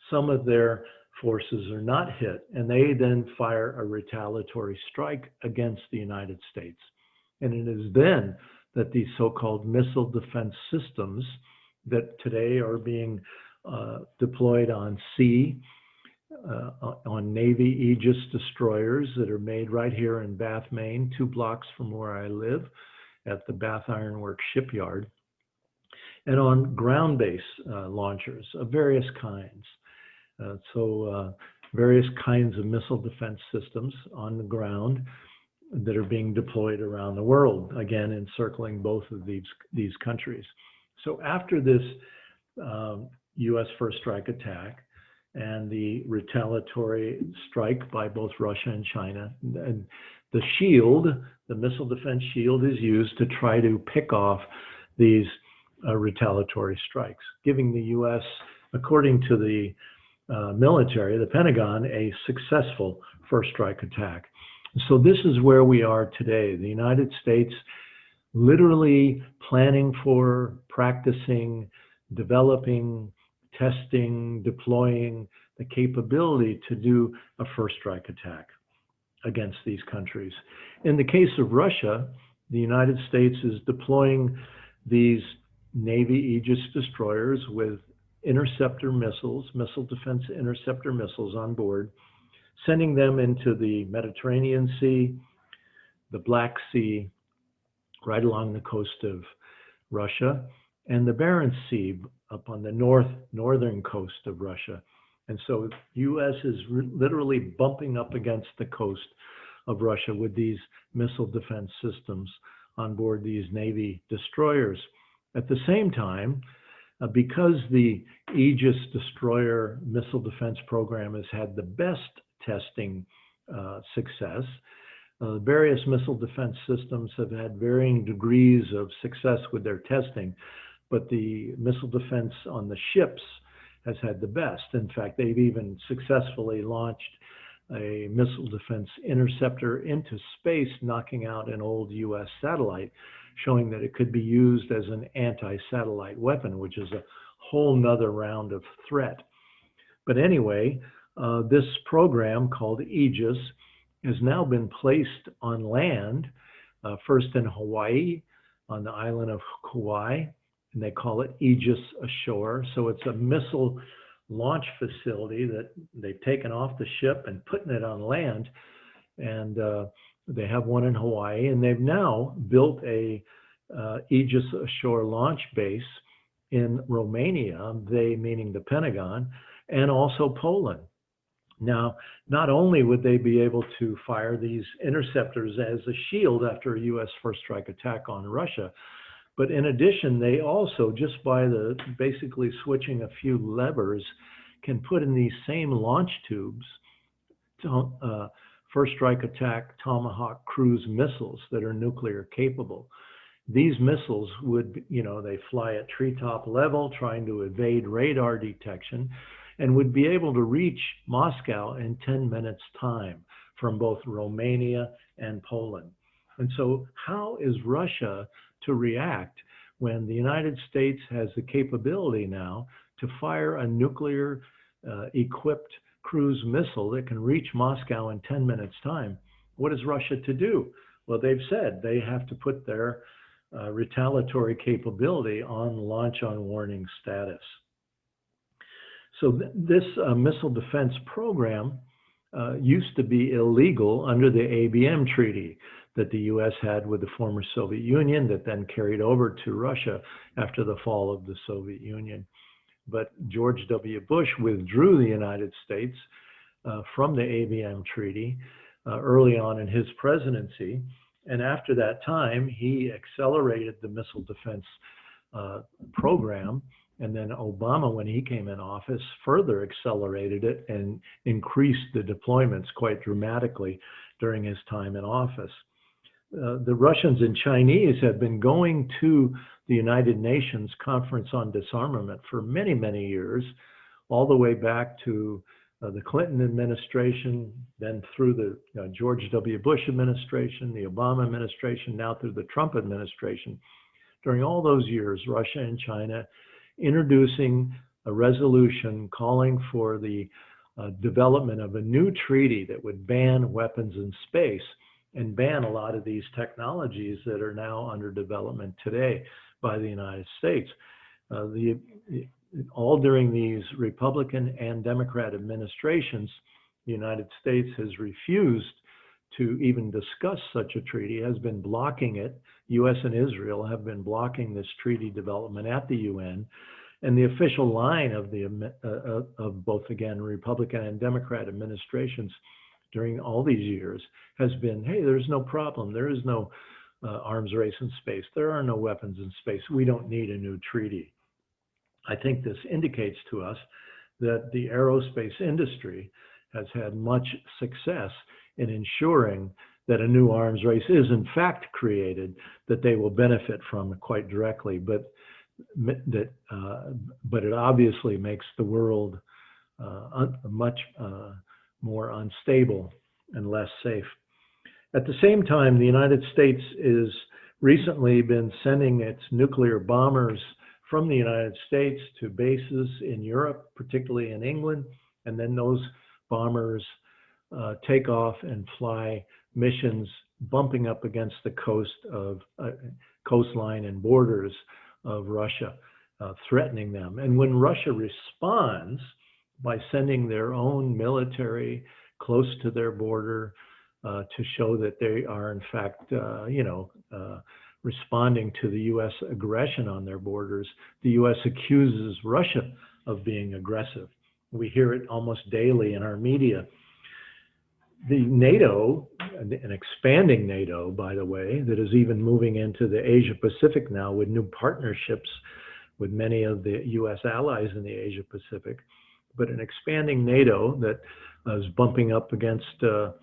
some of their forces are not hit, and they then fire a retaliatory strike against the United States. And it is then that these so-called missile defense systems that today are being deployed on sea, on Navy Aegis destroyers that are made right here in Bath, Maine, 2 blocks from where I live at the Bath Iron Works shipyard, and on ground-based launchers of various kinds. Various kinds of missile defense systems on the ground that are being deployed around the world, again, encircling both of these countries. So after this US first strike attack and the retaliatory strike by both Russia and China, and the shield, the missile defense shield, is used to try to pick off these retaliatory strikes, giving the US, according to the military, the Pentagon, a successful first strike attack. So this is where we are today. The United States literally planning for, practicing, developing, testing, deploying the capability to do a first strike attack against these countries. In the case of Russia, the United States is deploying these Navy Aegis destroyers with interceptor missiles, missile defense interceptor missiles on board, sending them into the Mediterranean Sea, the Black Sea, right along the coast of Russia, and the Barents Sea up on the northern coast of Russia. And so the U.S. is literally bumping up against the coast of Russia with these missile defense systems on board these Navy destroyers. At the same time, because the Aegis destroyer missile defense program has had the best testing success, various missile defense systems have had varying degrees of success with their testing, but the missile defense on the ships has had the best. In fact, they've even successfully launched a missile defense interceptor into space, knocking out an old US satellite, showing that it could be used as an anti-satellite weapon, which is a whole nother round of threat. But anyway, this program called Aegis has now been placed on land, first in Hawaii, on the island of Kauai, and they call it Aegis Ashore. So it's a missile launch facility that they've taken off the ship and putting it on land. And they have one in Hawaii, and they've now built a Aegis Ashore launch base in Romania, they meaning the Pentagon, and also Poland. Now, not only would they be able to fire these interceptors as a shield after a U.S. first strike attack on Russia, but in addition, they also, just by basically switching a few levers, can put in these same launch tubes first strike attack Tomahawk cruise missiles that are nuclear capable. These missiles would, they fly at treetop level, trying to evade radar detection, and would be able to reach Moscow in 10 minutes time from both Romania and Poland. And so how is Russia to react when the United States has the capability now to fire a nuclear equipped cruise missile that can reach Moscow in 10 minutes time? What is Russia to do? Well, they've said they have to put their retaliatory capability on launch on warning status. So this missile defense program used to be illegal under the ABM treaty that the US had with the former Soviet Union that then carried over to Russia after the fall of the Soviet Union. But George W. Bush withdrew the United States from the ABM treaty early on in his presidency. And after that time, he accelerated the missile defense program. And then Obama, when he came in office, further accelerated it and increased the deployments quite dramatically during his time in office. The Russians and Chinese have been going to the United Nations Conference on Disarmament for many, many years, all the way back to the Clinton administration, then through the George W. Bush administration, the Obama administration, now through the Trump administration. During all those years, Russia and China introducing a resolution calling for the development of a new treaty that would ban weapons in space and ban a lot of these technologies that are now under development today by the United States. All during these Republican and Democrat administrations, the United States has refused to even discuss such a treaty, has been blocking it. US and Israel have been blocking this treaty development at the UN. And the official line of both, again, Republican and Democrat administrations during all these years has been, hey, there's no problem. There is no arms race in space. There are no weapons in space. We don't need a new treaty. I think this indicates to us that the aerospace industry has had much success in ensuring that a new arms race is in fact created, that they will benefit from quite directly, but it obviously makes the world much more unstable and less safe. At the same time, the United States has recently been sending its nuclear bombers from the United States to bases in Europe, particularly in England, and then those bombers take off and fly missions bumping up against the coastline and borders of Russia, threatening them. And when Russia responds by sending their own military close to their border to show that they are in fact, responding to the U.S. aggression on their borders, the U.S. accuses Russia of being aggressive. We hear it almost daily in our media. The NATO, an expanding NATO, by the way, that is even moving into the Asia Pacific now with new partnerships with many of the U.S. allies in the Asia Pacific, but an expanding NATO that is bumping up against the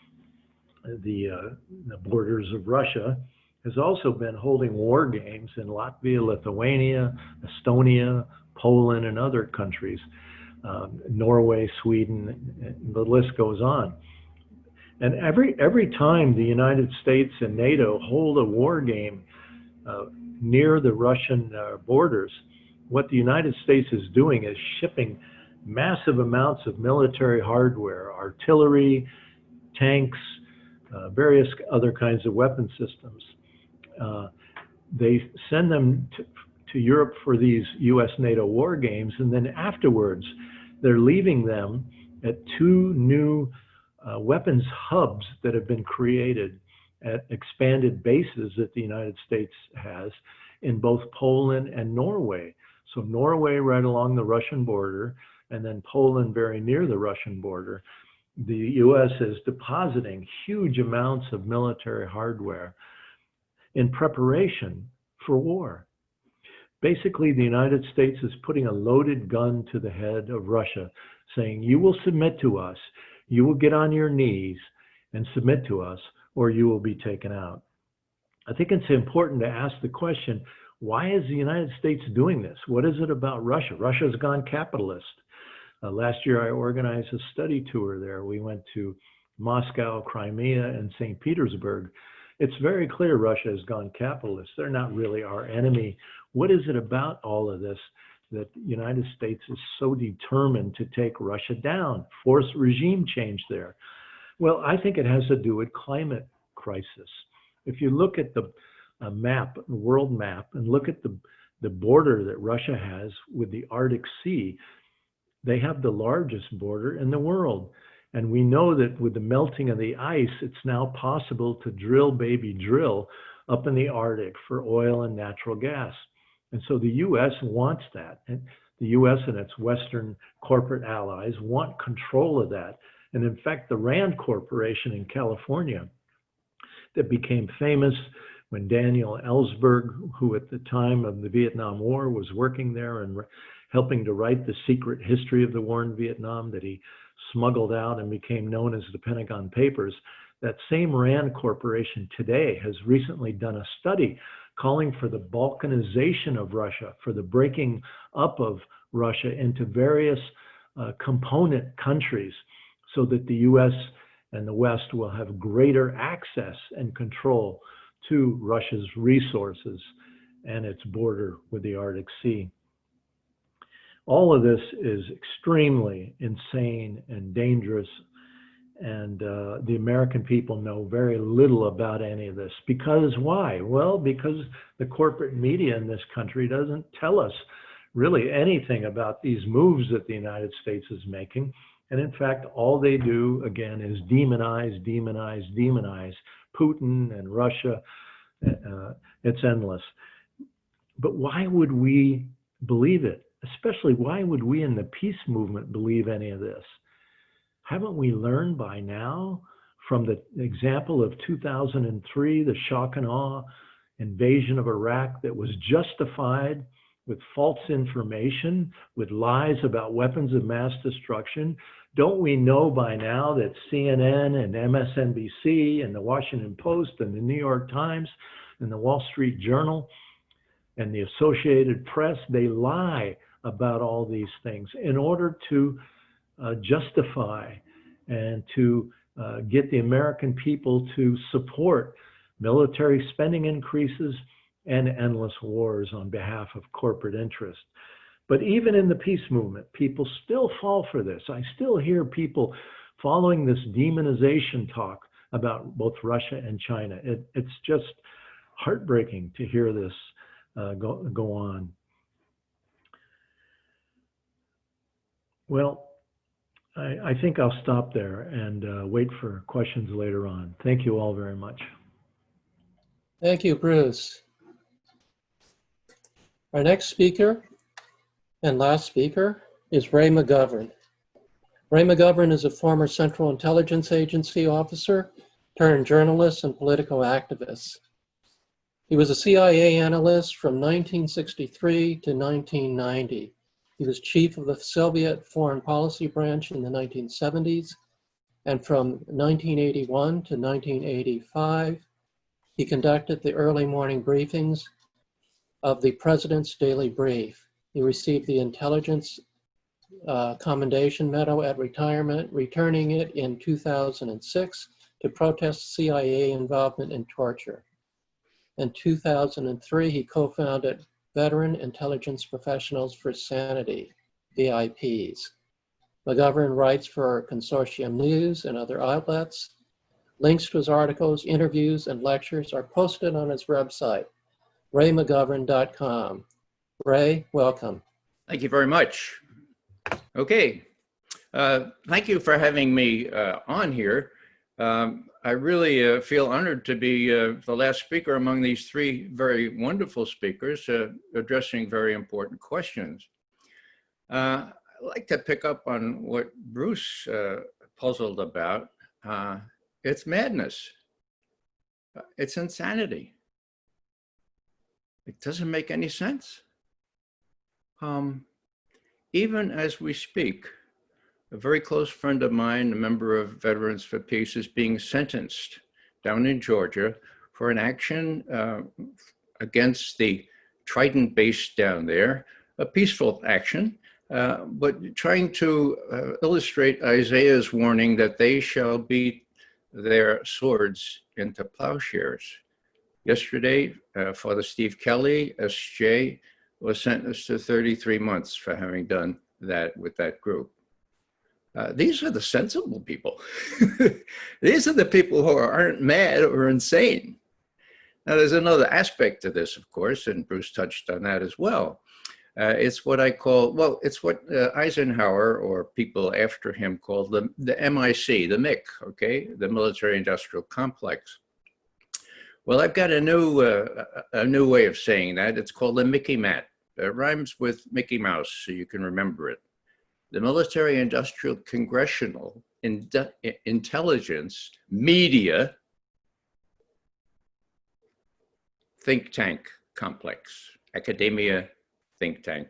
borders of Russia, has also been holding war games in Latvia, Lithuania, Estonia, Poland, and other countries, Norway, Sweden, the list goes on. And every time the United States and NATO hold a war game near the Russian borders, what the United States is doing is shipping massive amounts of military hardware, artillery, tanks, various other kinds of weapon systems. They send them to Europe for these US-NATO war games, and then afterwards they're leaving them at two new weapons hubs that have been created at expanded bases that the United States has in both Poland and Norway. So Norway right along the Russian border, and then Poland very near the Russian border. The US is depositing huge amounts of military hardware in preparation for war. Basically, the United States is putting a loaded gun to the head of Russia, saying, you will submit to us, you will get on your knees and submit to us, or you will be taken out. I think it's important to ask the question, why is the United States doing this? What is it about Russia? Russia's gone capitalist. Last year, I organized a study tour there. We went to Moscow, Crimea, and St. Petersburg. It's very clear Russia has gone capitalist. They're not really our enemy. What is it about all of this that the United States is so determined to take Russia down, force regime change there? Well, I think it has to do with climate crisis. If you look at the map, the world map, and look at the border that Russia has with the Arctic Sea, they have the largest border in the world. And we know that with the melting of the ice, it's now possible to drill, baby, drill up in the Arctic for oil and natural gas. And so the U.S. wants that. And the U.S. and its Western corporate allies want control of that. And in fact, the Rand Corporation in California that became famous when Daniel Ellsberg, who at the time of the Vietnam War was working there and helping to write the secret history of the war in Vietnam that he smuggled out and became known as the Pentagon Papers, that same Rand Corporation today has recently done a study calling for the balkanization of Russia, for the breaking up of Russia into various component countries so that the US and the West will have greater access and control to Russia's resources and its border with the Arctic Sea. All of this is extremely insane and dangerous, and the American people know very little about any of this. Because why? Well, because the corporate media in this country doesn't tell us really anything about these moves that the United States is making. And in fact, all they do, again, is demonize, demonize, demonize Putin and Russia. It's endless. But why would we believe it? Especially, why would we in the peace movement believe any of this? Haven't we learned by now from the example of 2003, the shock and awe invasion of Iraq that was justified with false information, with lies about weapons of mass destruction? Don't we know by now that CNN and MSNBC and the Washington Post and the New York Times and the Wall Street Journal and the Associated Press, they lie about all these things in order to justify and to get the American people to support military spending increases and endless wars on behalf of corporate interests. But even in the peace movement, people still fall for this. I still hear people following this demonization talk about both Russia and China. It's just heartbreaking to hear this go on. Well, I think I'll stop there and wait for questions later on. Thank you all very much. Thank you, Bruce. Our next speaker and last speaker is Ray McGovern. Ray McGovern is a former Central Intelligence Agency officer turned journalist and political activist. He was a CIA analyst from 1963 to 1990. He was chief of the Soviet Foreign Policy Branch in the 1970s, and from 1981 to 1985, he conducted the early morning briefings of the President's Daily Brief. He received the Intelligence Commendation Medal at retirement, returning it in 2006 to protest CIA involvement in torture. In 2003, he co-founded Veteran Intelligence Professionals for Sanity, VIPs. McGovern writes for Consortium News and other outlets. Links to his articles, interviews, and lectures are posted on his website, raymcgovern.com. Ray, welcome. Thank you very much. Okay. Thank you for having me on here. I really feel honored to be the last speaker among these three very wonderful speakers addressing very important questions. I'd like to pick up on what Bruce puzzled about. It's madness. It's insanity. It doesn't make any sense. Even as we speak, a very close friend of mine, a member of Veterans for Peace, is being sentenced down in Georgia for an action against the Trident base down there, a peaceful action, but trying to illustrate Isaiah's warning that they shall beat their swords into plowshares. Yesterday, Father Steve Kelly, SJ, was sentenced to 33 months for having done that with that group. These are the sensible people. These are the people who aren't mad or insane. Now, there's another aspect to this, of course, and Bruce touched on that as well. It's what I call, well, it's what Eisenhower or people after him called the MIC, the MIC, okay, the military-industrial complex. Well, I've got a new way of saying that. It's called the Mickey Mat. It rhymes with Mickey Mouse, so you can remember it. The military-industrial congressional intelligence media think tank complex, academia think tank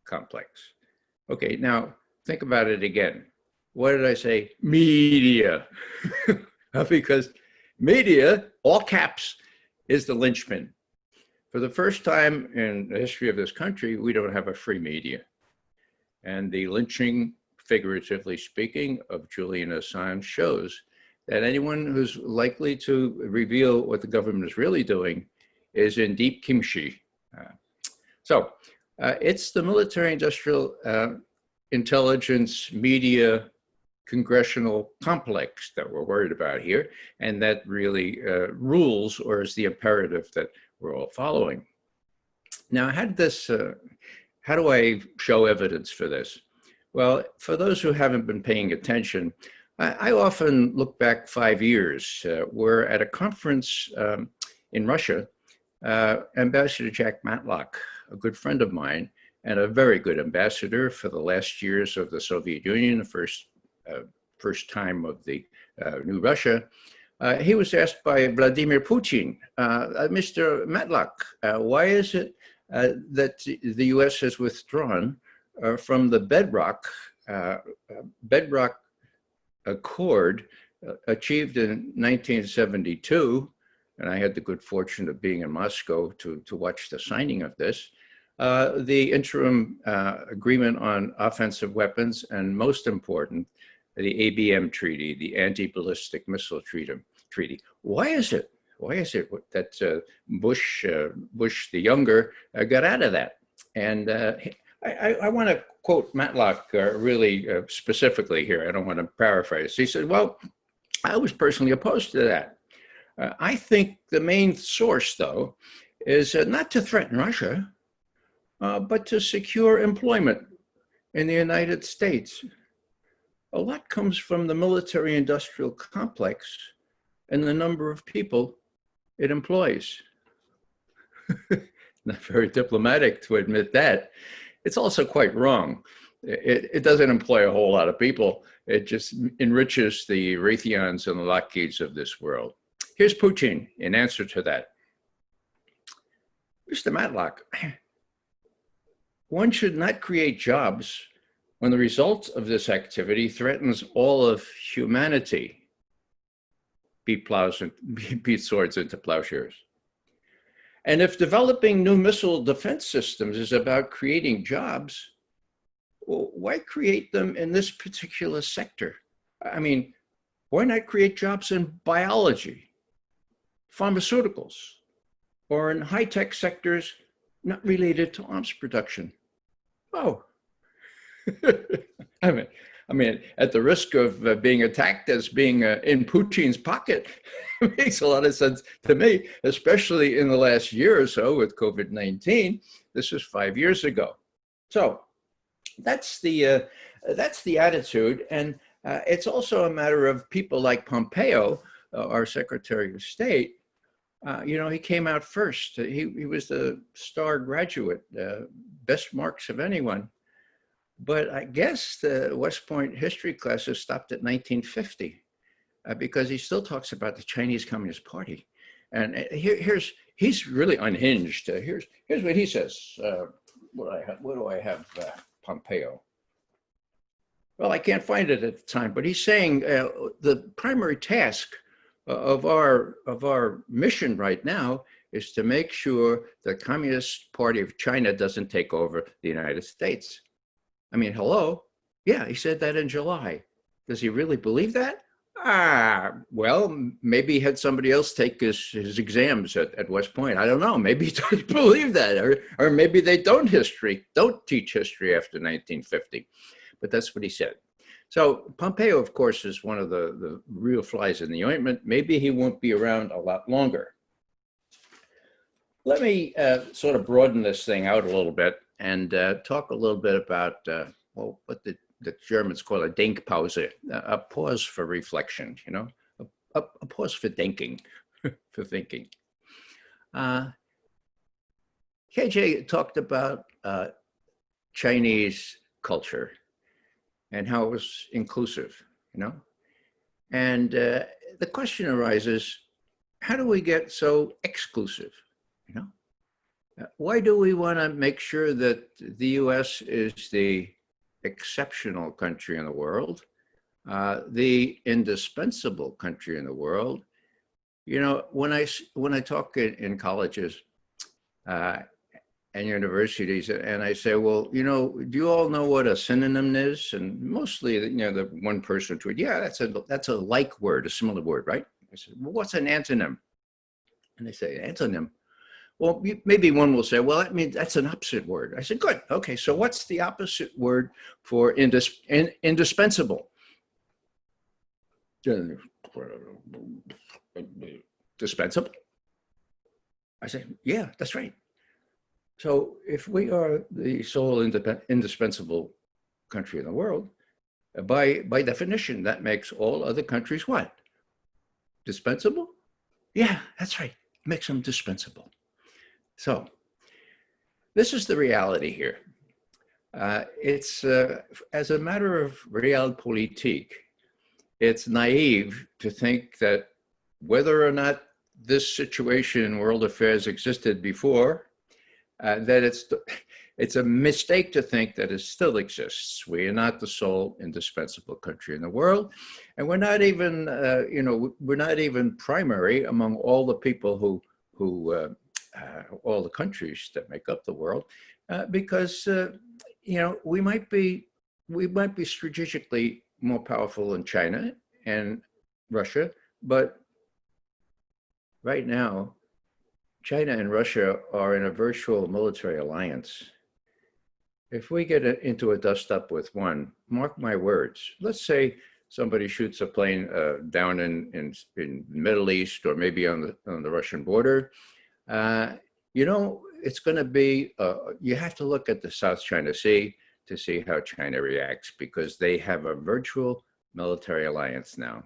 complex. Okay, now think about it again. What did I say? Media. Because media, all caps, is the linchpin. For the first time in the history of this country, we don't have a free media. And the lynching, figuratively speaking, of Julian Assange shows that anyone who's likely to reveal what the government is really doing is in deep kimchi. It's the military-industrial intelligence media congressional complex that we're worried about here, and that really rules, or is the imperative that we're all following. Now, how do I show evidence for this? Well, for those who haven't been paying attention, I often look back 5 years. We're at a conference in Russia. Ambassador Jack Matlock, a good friend of mine, and a very good ambassador for the last years of the Soviet Union, the first time of the new Russia, he was asked by Vladimir Putin, Mr. Matlock, why is it that the US has withdrawn from the bedrock accord achieved in 1972, and I had the good fortune of being in Moscow to watch the signing of this, the interim agreement on offensive weapons, and most important, the ABM treaty, the anti-ballistic missile treaty. Why is it that Bush the younger got out of that? And I want to quote Matlock really specifically here. I don't want to paraphrase. He said, well, I was personally opposed to that. I think the main source, though, is not to threaten Russia, but to secure employment in the United States. A lot comes from the military-industrial complex and the number of people it employs. Not very diplomatic to admit that. It's also quite wrong. It doesn't employ a whole lot of people. It just enriches the Raytheons and the Lockheeds of this world. Here's Putin in answer to that. Mr. Matlock, one should not create jobs when the result of this activity threatens all of humanity. Beat swords into plowshares. And if developing new missile defense systems is about creating jobs, well, why create them in this particular sector? I mean, why not create jobs in biology, pharmaceuticals, or in high-tech sectors not related to arms production? Oh, I mean, at the risk of being attacked as being in Putin's pocket, it makes a lot of sense to me, especially in the last year or so with COVID-19. This was 5 years ago. So that's the attitude. And it's also a matter of people like Pompeo, our Secretary of State. You know, he came out first. He was the star graduate, best marks of anyone. But I guess the West Point history classes stopped at 1950 because he still talks about the Chinese Communist Party. And he's really unhinged. Here's what he says. What do I have, Pompeo? Well, I can't find it at the time, but he's saying the primary task of our mission right now is to make sure the Communist Party of China doesn't take over the United States. I mean, hello? Yeah, he said that in July. Does he really believe that? Well, maybe he had somebody else take his exams at West Point. I don't know. Maybe he doesn't believe that. Or maybe they don't teach history after 1950. But that's what he said. So Pompeo, of course, is one of the real flies in the ointment. Maybe he won't be around a lot longer. Let me sort of broaden this thing out a little bit and talk a little bit about well, what the Germans call a Denkpause, a pause for reflection, you know, a pause for thinking, for thinking. KJ talked about Chinese culture and how it was inclusive, you know, and the question arises, how do we get so exclusive, you know? Why do we want to make sure that the US is the exceptional country in the world, the indispensable country in the world? You know, when I talk in colleges and universities, and I say, well, you know, do you all know what a synonym is? And mostly, you know, the one person to it, yeah, that's a like word, a similar word, right? I said, well, what's an antonym? And they say, antonym. Well, maybe one will say, well, that means that's an opposite word. I said, good. Okay, so what's the opposite word for indispensable? Dispensable? I said, yeah, that's right. So if we are the sole indispensable country in the world, by definition, that makes all other countries what? Dispensable? Yeah, that's right. Makes them dispensable. So this is the reality here. It's, as a matter of realpolitik, it's naive to think that whether or not this situation in world affairs existed before, that it's a mistake to think that it still exists. We are not the sole indispensable country in the world, and we're not even, you know, we're not even primary among all the people who all the countries that make up the world, because you know, we might be strategically more powerful than China and Russia, but right now, China and Russia are in a virtual military alliance. If we get into a dust-up with one, mark my words, let's say somebody shoots a plane down in the Middle East or maybe on the Russian border, it's going to be, you have to look at the South China Sea to see how China reacts, because they have a virtual military alliance now.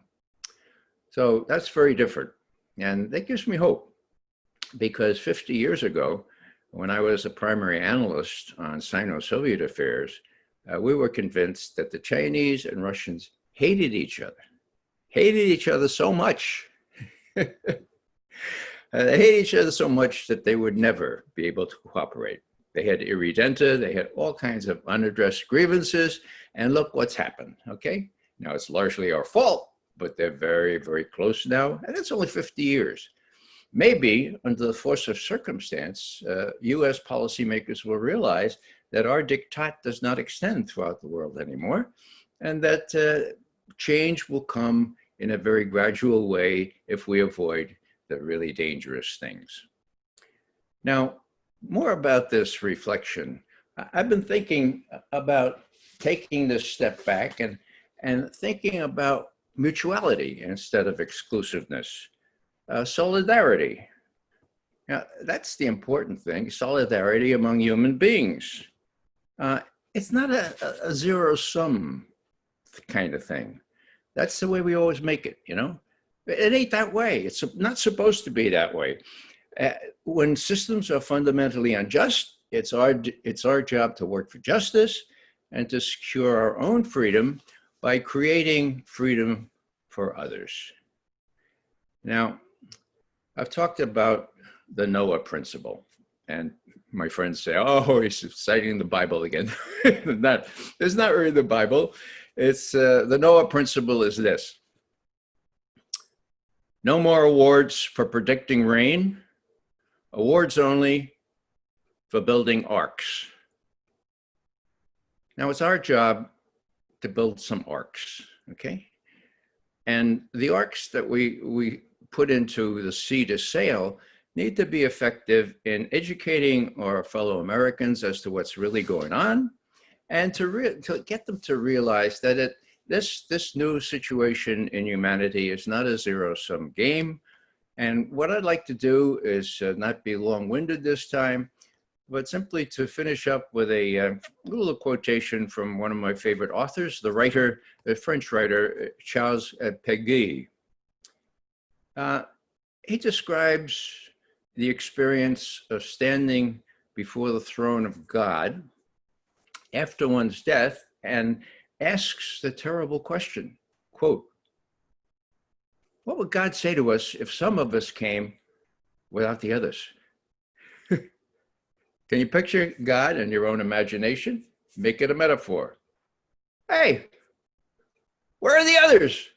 So that's very different. And that gives me hope, because 50 years ago, when I was a primary analyst on Sino-Soviet affairs, we were convinced that the Chinese and Russians hated each other so much. They hate each other so much that they would never be able to cooperate. They had irredenta, they had all kinds of unaddressed grievances, and look what's happened, okay? Now it's largely our fault, but they're very, very close now, and it's only 50 years. Maybe under the force of circumstance, US policymakers will realize that our diktat does not extend throughout the world anymore, and that change will come in a very gradual way if we avoid the really dangerous things. Now, more about this reflection. I've been thinking about taking this step back and thinking about mutuality instead of exclusiveness, solidarity. Now, that's the important thing, solidarity among human beings. It's not a zero-sum kind of thing. That's the way we always make it, It ain't that way. It's not supposed to be that way. When systems are fundamentally unjust, it's our job to work for justice and to secure our own freedom by creating freedom for others. Now, I've talked about the Noah principle, and my friends say, oh, he's citing the Bible again. It's not really the Bible. It's the Noah principle is this: no more awards for predicting rain, awards only for building arks. Now it's our job to build some arks, okay? And the arks that we put into the sea to sail need to be effective in educating our fellow Americans as to what's really going on, and to get them to realize that this new situation in humanity is not a zero-sum game. And what I'd like to do is not be long-winded this time, but simply to finish up with a little quotation from one of my favorite authors, the French writer, Charles Péguy. He describes the experience of standing before the throne of God after one's death and asks the terrible question, quote, what would God say to us if some of us came without the others? Can you picture God in your own imagination? Make it a metaphor. Hey, where are the others?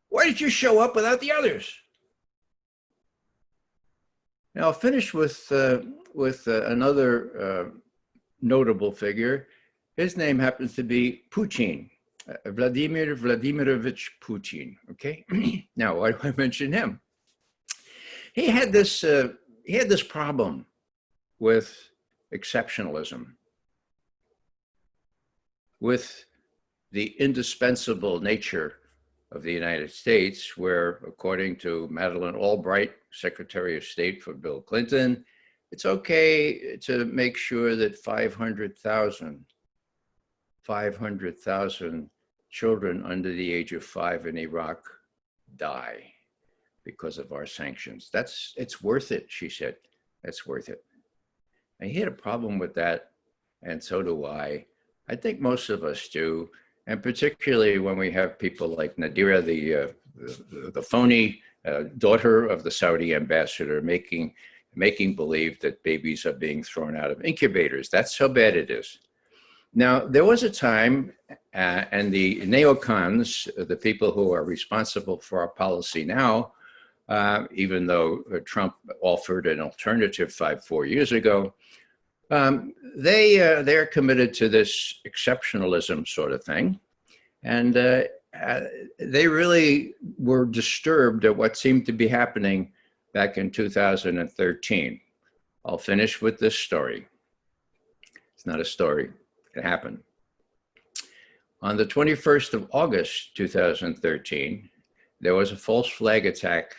Why did you show up without the others? Now I'll finish with another notable figure. His name happens to be Putin, Vladimir Vladimirovich Putin, okay? Now, why do I mention him? He had this problem with exceptionalism, with the indispensable nature of the United States, where, according to Madeleine Albright, Secretary of State for Bill Clinton, it's okay to make sure that 500,000 children under the age of 5 in Iraq die because of our sanctions. It's worth it, she said. That's worth it. And he had a problem with that, and so do I. I think most of us do, and particularly when we have people like Nadira, the phony daughter of the Saudi ambassador, making believe that babies are being thrown out of incubators. That's how bad it is. Now, there was a time, and the neocons, the people who are responsible for our policy now, even though Trump offered an alternative 4 years ago, they're committed to this exceptionalism sort of thing. And they really were disturbed at what seemed to be happening back in 2013. I'll finish with this story. It's not a story. It happened. On the 21st of August, 2013, there was a false flag attack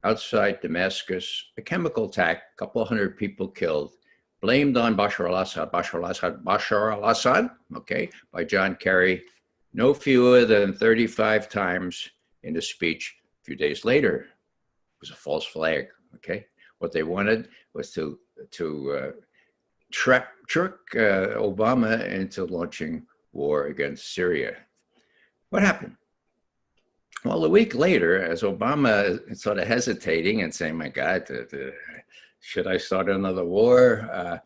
outside Damascus, a chemical attack, a couple hundred people killed, blamed on Bashar al-Assad, okay, by John Kerry, no fewer than 35 times in a speech a few days later. It was a false flag, okay? What they wanted was to trick Obama into launching war against Syria. What happened? Well, a week later, as Obama is sort of hesitating and saying, my God, should I start another war?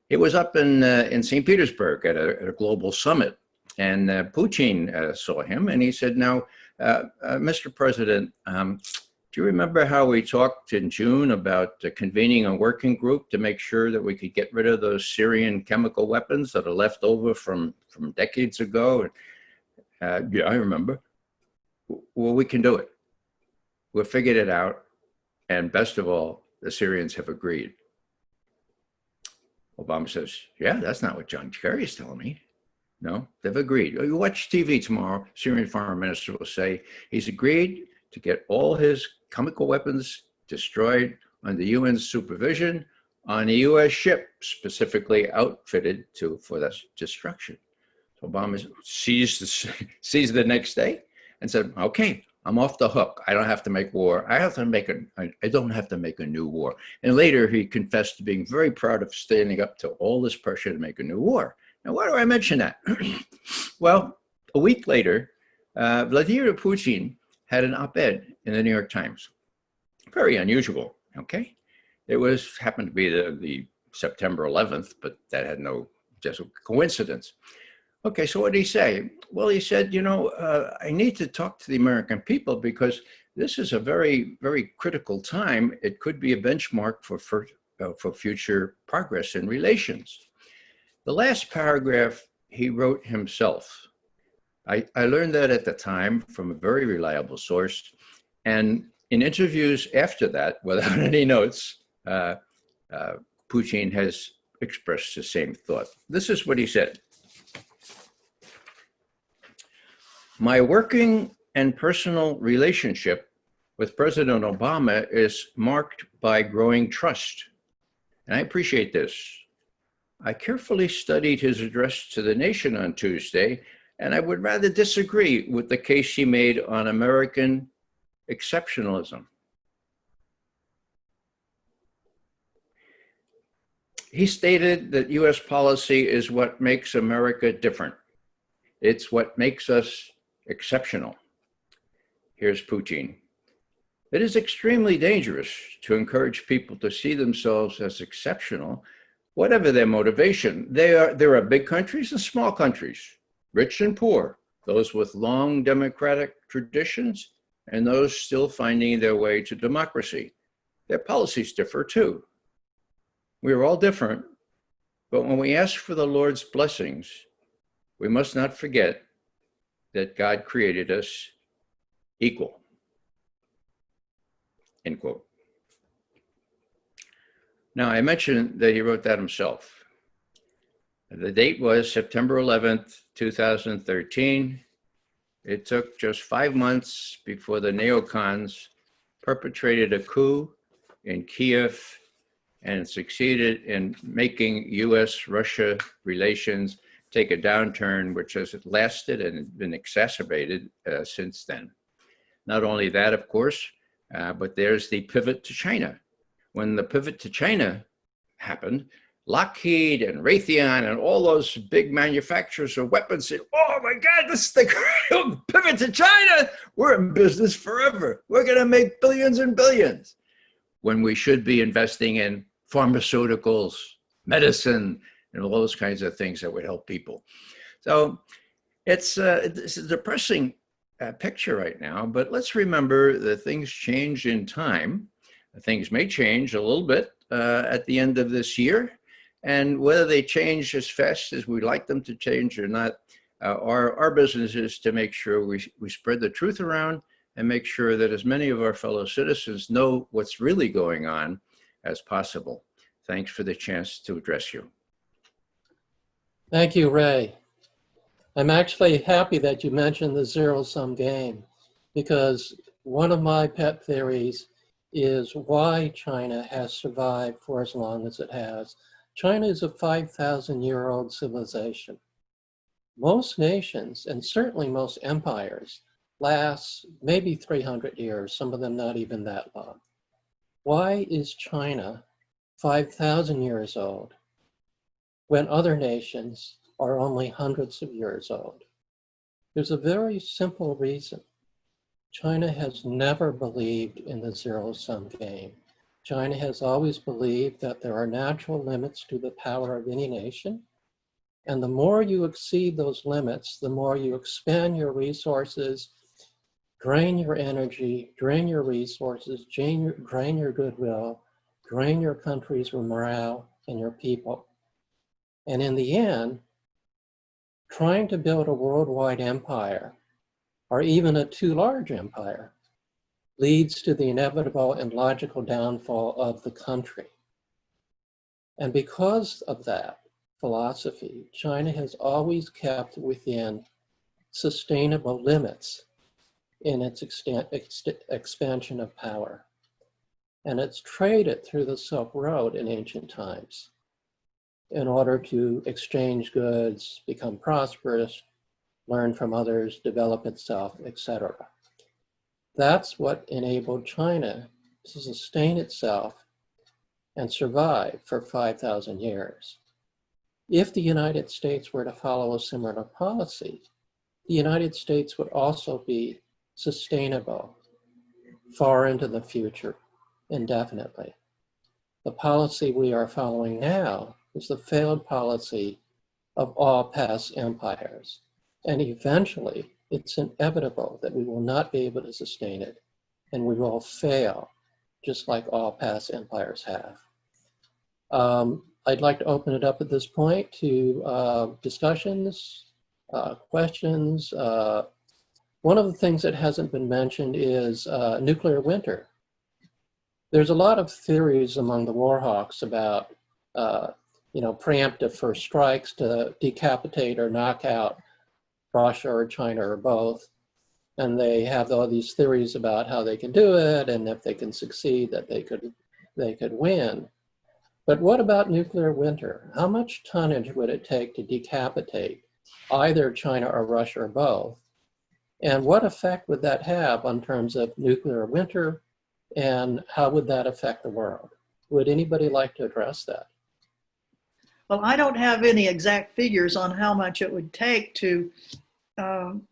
It was up in St. Petersburg at a global summit. And Putin saw him and he said, now, Mr. President, do you remember how we talked in June about convening a working group to make sure that we could get rid of those Syrian chemical weapons that are left over from decades ago? Yeah, I remember. Well, we can do it. We've figured it out. And best of all, the Syrians have agreed. Obama says, yeah, that's not what John Kerry is telling me. No, they've agreed. You watch TV tomorrow, Syrian foreign minister will say he's agreed to get all his chemical weapons destroyed under UN supervision on a US ship specifically outfitted for that destruction. So Obama seized the next day and said, okay, I'm off the hook. I don't have to make war. I don't have to make a new war. And later he confessed to being very proud of standing up to all this pressure to make a new war. Now, why do I mention that? Well, a week later, Vladimir Putin had an op-ed in the New York Times. Very unusual, okay? It happened to be the September 11th, but that had just a coincidence. Okay, so what did he say? Well, he said, I need to talk to the American people because this is a very, very critical time. It could be a benchmark for future progress in relations. The last paragraph he wrote himself. I learned that at the time from a very reliable source. And in interviews after that, without any notes, Putin has expressed the same thought. This is what he said. My working and personal relationship with President Obama is marked by growing trust. And I appreciate this. I carefully studied his address to the nation on Tuesday, and I would rather disagree with the case he made on American exceptionalism. He stated that US policy is what makes America different. It's what makes us exceptional. Here's Putin. It is extremely dangerous to encourage people to see themselves as exceptional, whatever their motivation. There are big countries and small countries, rich and poor, those with long democratic traditions and those still finding their way to democracy. Their policies differ too. We are all different, but when we ask for the Lord's blessings, we must not forget that God created us equal. End quote. Now, I mentioned that he wrote that himself. The date was September 11th, 2013. It took just 5 months before the neocons perpetrated a coup in Kiev and succeeded in making US-Russia relations take a downturn, which has lasted and been exacerbated since then. Not only that, of course, but there's the pivot to China. When the pivot to China happened, Lockheed and Raytheon and all those big manufacturers of weapons said, oh my God, this is the pivot to China. We're in business forever. We're going to make billions and billions. When we should be investing in pharmaceuticals, medicine, and all those kinds of things that would help people. So it's a depressing picture right now, but let's remember that things change in time. Things may change a little bit at the end of this year. And whether they change as fast as we like them to change or not, our business is to make sure we spread the truth around and make sure that as many of our fellow citizens know what's really going on as possible. Thanks for the chance to address you. Thank you, Ray. I'm actually happy that you mentioned the zero-sum game, because one of my pet theories is why China has survived for as long as it has. China is a 5,000-year-old civilization. Most nations, and certainly most empires, last maybe 300 years, some of them not even that long. Why is China 5,000 years old when other nations are only hundreds of years old? There's a very simple reason. China has never believed in the zero-sum game. China has always believed that there are natural limits to the power of any nation. And the more you exceed those limits, the more you expand your resources, drain your energy, drain your resources, drain your goodwill, drain your country's morale and your people. And in the end, trying to build a worldwide empire, or even a too large empire, leads to the inevitable and logical downfall of the country. And because of that philosophy, China has always kept within sustainable limits in its expansion of power. And it's traded through the Silk Road in ancient times in order to exchange goods, become prosperous, learn from others, develop itself, etc. That's what enabled China to sustain itself and survive for 5,000 years. If the United States were to follow a similar policy, the United States would also be sustainable far into the future, indefinitely. The policy we are following now is the failed policy of all past empires. And eventually, it's inevitable that we will not be able to sustain it, and we will fail, just like all past empires have. I'd like to open it up at this point to discussions, questions. One of the things that hasn't been mentioned is nuclear winter. There's a lot of theories among the war hawks about preemptive first strikes to decapitate or knock out Russia or China or both. And they have all these theories about how they can do it, and if they can succeed, that they could win. But what about nuclear winter? How much tonnage would it take to decapitate either China or Russia or both? And what effect would that have on terms of nuclear winter, and how would that affect the world? Would anybody like to address that? Well, I don't have any exact figures on how much it would take to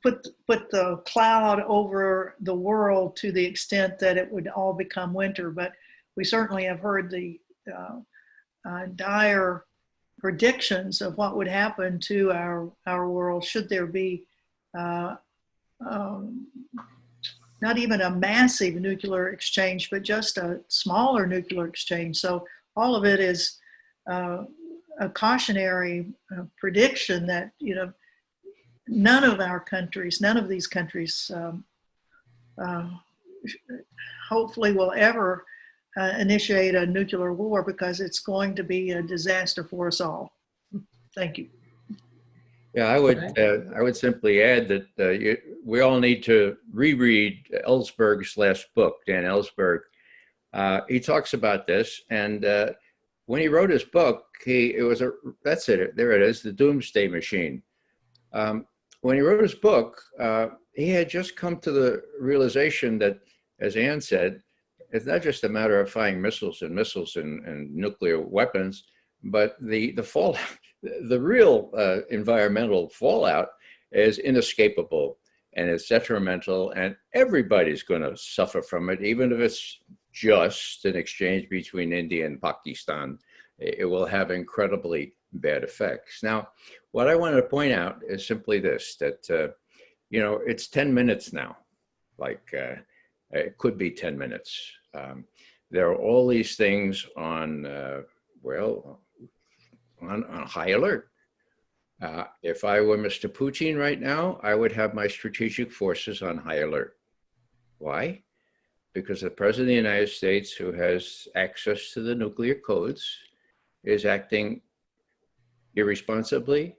put the cloud over the world to the extent that it would all become winter, but we certainly have heard the dire predictions of what would happen to our world should there be not even a massive nuclear exchange, but just a smaller nuclear exchange. So all of it is a cautionary prediction that, none of these countries hopefully will ever initiate a nuclear war, because it's going to be a disaster for us all. Thank you. Yeah, I would simply add that we all need to reread Ellsberg's last book, Dan Ellsberg. He talks about this, and when he wrote his book, that's it, there it is, The Doomsday Machine. When he wrote his book, he had just come to the realization that, as Ann said, it's not just a matter of firing missiles and nuclear weapons, but the fallout, the real environmental fallout is inescapable, and it's detrimental, and everybody's going to suffer from it, even if it's just an exchange between India and Pakistan. It will have incredibly bad effects. Now, what I wanted to point out is simply this, that, it's 10 minutes now, it could be 10 minutes. There are all these things on high alert. If I were Mr. Putin right now, I would have my strategic forces on high alert. Why? Because the President of the United States, who has access to the nuclear codes, is acting irresponsibly.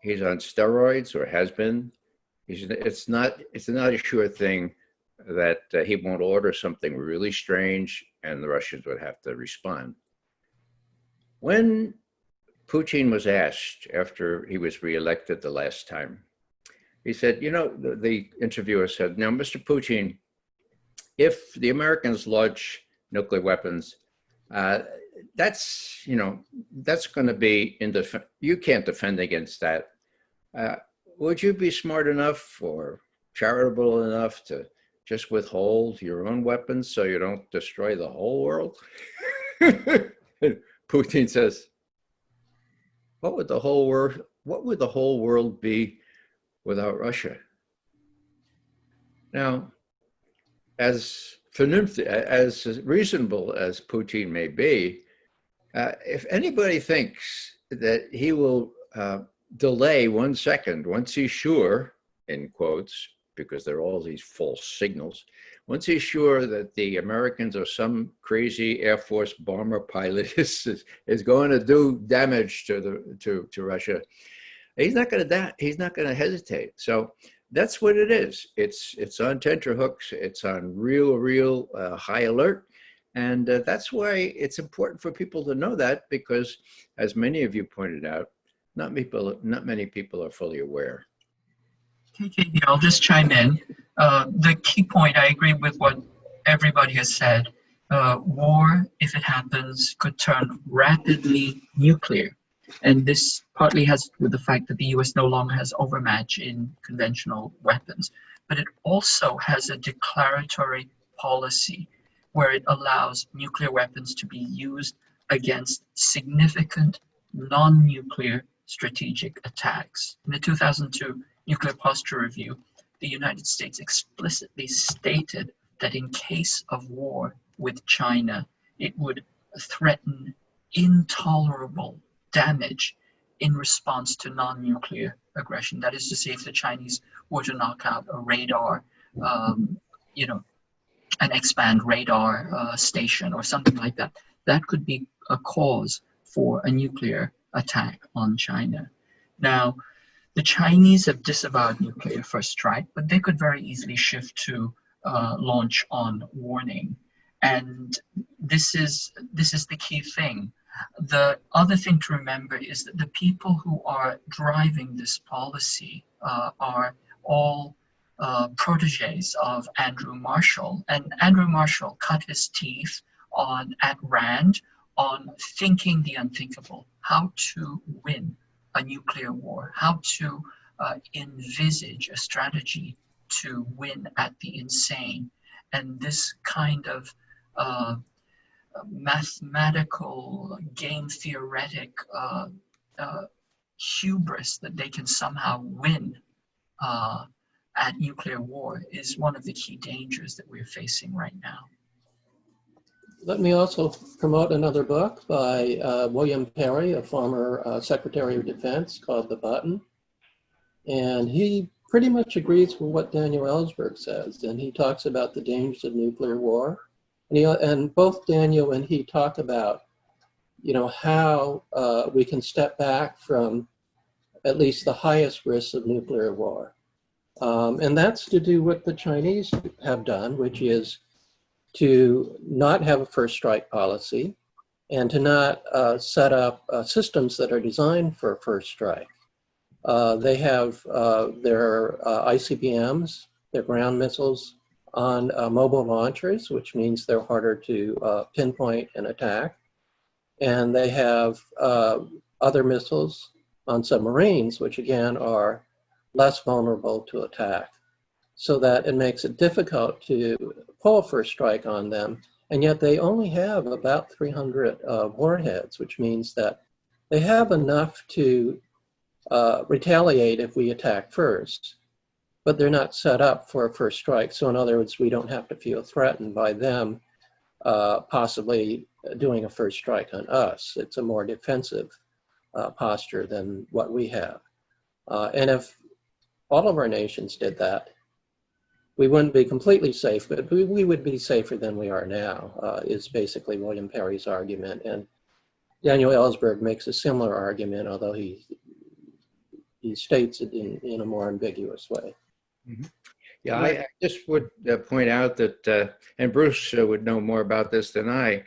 He's on steroids, or has been. It's not a sure thing that he won't order something really strange and the Russians would have to respond. When Putin was asked after he was reelected the last time, he said, you know, the interviewer said, now, Mr. Putin, if the Americans launch nuclear weapons, that's, you know, that's going to be you can't defend against that. Would you be smart enough or charitable enough to just withhold your own weapons so you don't destroy the whole world? Putin says, what would the whole world be without Russia? Now, as reasonable as Putin may be, if anybody thinks that he will delay 1 second once he's sure, in quotes, because there are all these false signals, once he's sure that the Americans or some crazy Air Force bomber pilot is going to do damage to Russia, he's not going to hesitate. So that's what it is. It's on tenterhooks. It's on real high alert. And that's why it's important for people to know that, because as many of you pointed out, not many people are fully aware. KK, I'll just chime in. The key point, I agree with what everybody has said. War, if it happens, could turn rapidly nuclear. And this partly has to do with the fact that the US no longer has overmatch in conventional weapons. But it also has a declaratory policy where it allows nuclear weapons to be used against significant non-nuclear strategic attacks. In the 2002 Nuclear Posture Review, the United States explicitly stated that in case of war with China, it would threaten intolerable damage in response to non-nuclear aggression. That is to say, if the Chinese were to knock out a radar, an X-band radar station or something like that, that could be a cause for a nuclear attack on China. Now, the Chinese have disavowed nuclear first strike, but they could very easily shift to launch on warning. And this is the key thing. The other thing to remember is that the people who are driving this policy are all proteges of Andrew Marshall. And Andrew Marshall cut his teeth at Rand on thinking the unthinkable, how to win a nuclear war, how to envisage a strategy to win at the insane. And this kind of mathematical, game theoretic hubris that they can somehow win at nuclear war is one of the key dangers that we're facing right now. Let me also promote another book by William Perry, a former Secretary of Defense, called The Button. And he pretty much agrees with what Daniel Ellsberg says. And he talks about the dangers of nuclear war. And both Daniel and he talk about, how we can step back from at least the highest risks of nuclear war. And that's to do what the Chinese have done, which is to not have a first strike policy and to not set up systems that are designed for first strike. They have their ICBMs, their ground missiles, on mobile launchers, which means they're harder to pinpoint and attack. And they have other missiles on submarines, which again are less vulnerable to attack, so that it makes it difficult to pull a first strike on them. And yet they only have about 300 warheads, which means that they have enough to retaliate if we attack first, but they're not set up for a first strike. So in other words, we don't have to feel threatened by them possibly doing a first strike on us. It's a more defensive posture than what we have. And if all of our nations did that, we wouldn't be completely safe, but we would be safer than we are now, is basically William Perry's argument. And Daniel Ellsberg makes a similar argument, although he states it in a more ambiguous way. Mm-hmm. Yeah, I just would point out that, and Bruce would know more about this than I,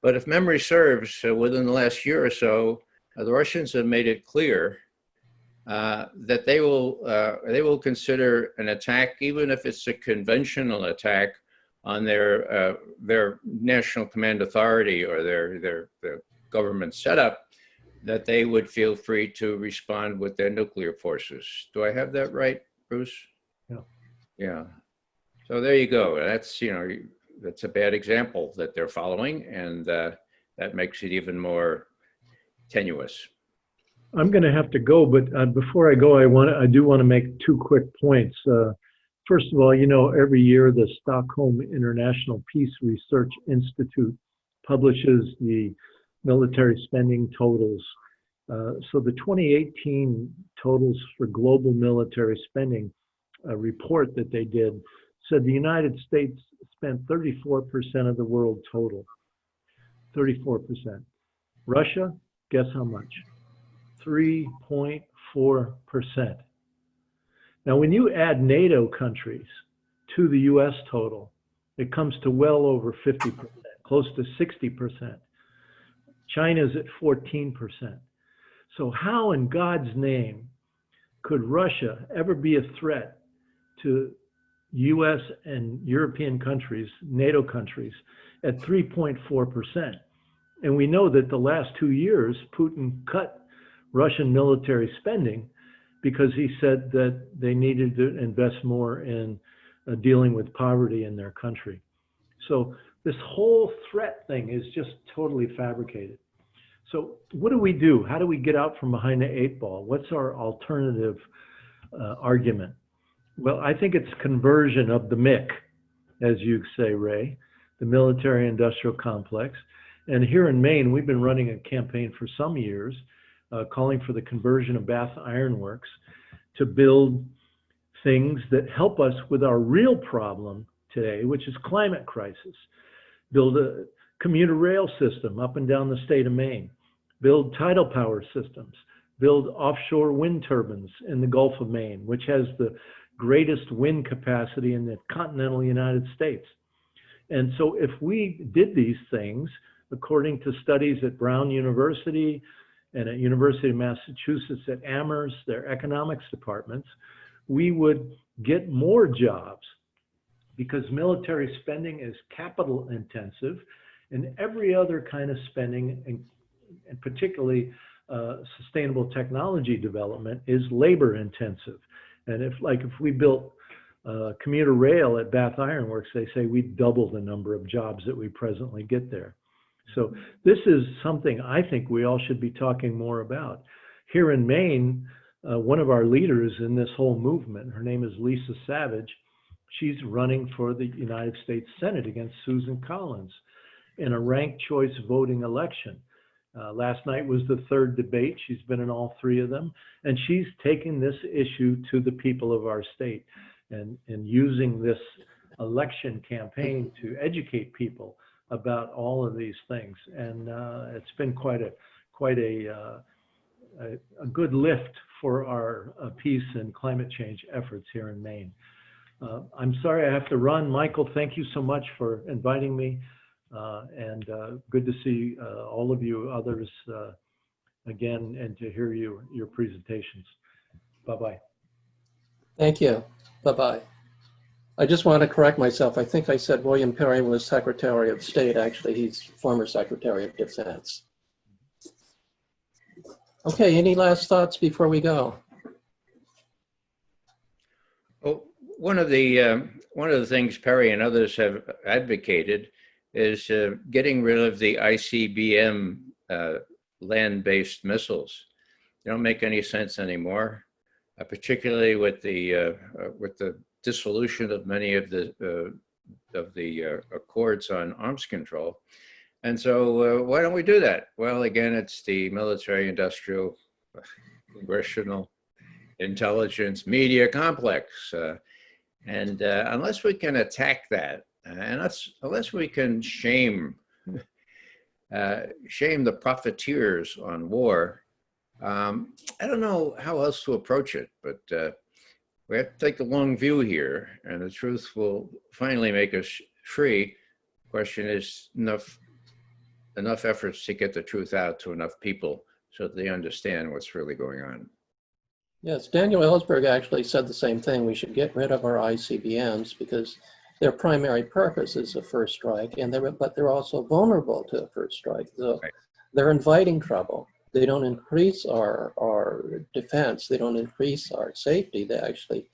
but if memory serves, within the last year or so, the Russians have made it clear that they will consider an attack, even if it's a conventional attack, on their national command authority or their government setup, that they would feel free to respond with their nuclear forces. Do I have that right, Bruce? Yeah. Yeah. So there you go. That's, that's a bad example that they're following, and that makes it even more tenuous. I'm going to have to go, but before I go, I do want to make two quick points. First of all, every year the Stockholm International Peace Research Institute publishes the military spending totals. So the 2018 totals for global military spending, a report that they did, said the United States spent 34% of the world total. 34%. Russia, guess how much? 3.4%. Now, when you add NATO countries to the US total, it comes to well over 50%, close to 60%. China's at 14%. So how in God's name could Russia ever be a threat to US and European countries, NATO countries, at 3.4%? And we know that the last 2 years, Putin cut Russian military spending because he said that they needed to invest more in dealing with poverty in their country. So this whole threat thing is just totally fabricated. So what do we do? How do we get out from behind the 8 ball? What's our alternative argument? Well, I think it's conversion of the MIC, as you say, Ray, the military industrial complex. And here in Maine, we've been running a campaign for some years calling for the conversion of Bath Iron Works to build things that help us with our real problem today, which is climate crisis. Build a commuter rail system up and down the state of Maine. Build tidal power systems. Build offshore wind turbines in the Gulf of Maine, which has the greatest wind capacity in the continental United States. And so if we did these things, according to studies at Brown University and at University of Massachusetts at Amherst, their economics departments, we would get more jobs because military spending is capital intensive and every other kind of spending, and particularly sustainable technology development, is labor intensive. And if we built commuter rail at Bath Iron Works, they say we'd double the number of jobs that we presently get there. So this is something I think we all should be talking more about. Here in Maine, one of our leaders in this whole movement, her name is Lisa Savage, she's running for the United States Senate against Susan Collins in a ranked choice voting election. Last night was the 3rd debate. She's been in all 3 of them, and she's taking this issue to the people of our state and using this election campaign to educate people about all of these things. And it's been quite a good lift for our peace and climate change efforts here in Maine. I'm sorry I have to run. Michael, thank you so much for inviting me. And good to see all of you others again and to hear your presentations. Bye-bye. Thank you. Bye-bye. I just want to correct myself. I think I said William Perry was Secretary of State. Actually, he's former Secretary of Defense. Okay, any last thoughts before we go? Well, one of the things Perry and others have advocated is getting rid of the ICBM land-based missiles. They don't make any sense anymore, particularly with the dissolution of many of the accords on arms control. And so why don't we do that? Well, again, it's the military, industrial, congressional, intelligence, media complex. And unless we can attack that, and unless we can shame the profiteers on war, I don't know how else to approach it. But We have to take the long view here, and the truth will finally make us free. Question is enough efforts to get the truth out to enough people so that they understand what's really going on. Yes, Daniel Ellsberg actually said the same thing. We should get rid of our ICBMs because their primary purpose is a first strike, but they're also vulnerable to a first strike. So Right. they're inviting trouble. They don't increase our defense. They don't increase our safety. They actually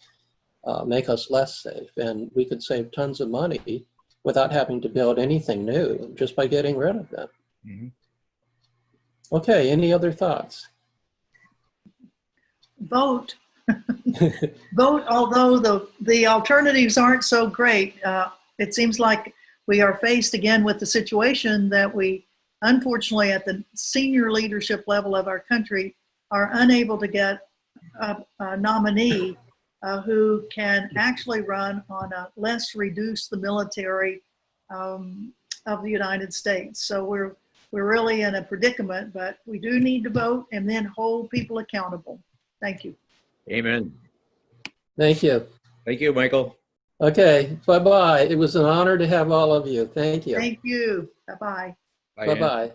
make us less safe. And we could save tons of money without having to build anything new, just by getting rid of them. Mm-hmm. Okay, any other thoughts? Vote. Vote, although the alternatives aren't so great. It seems like we are faced again with the situation that we, unfortunately, at the senior leadership level of our country, are unable to get a nominee who can actually run on a less reduce the military of the United States. So we're really in a predicament, but we do need to vote and then hold people accountable. Thank you. Amen. Thank you. Thank you, Michael. Okay, bye-bye. It was an honor to have all of you. Thank you. Thank you. Bye-bye. Bye, Ann. Bye-bye.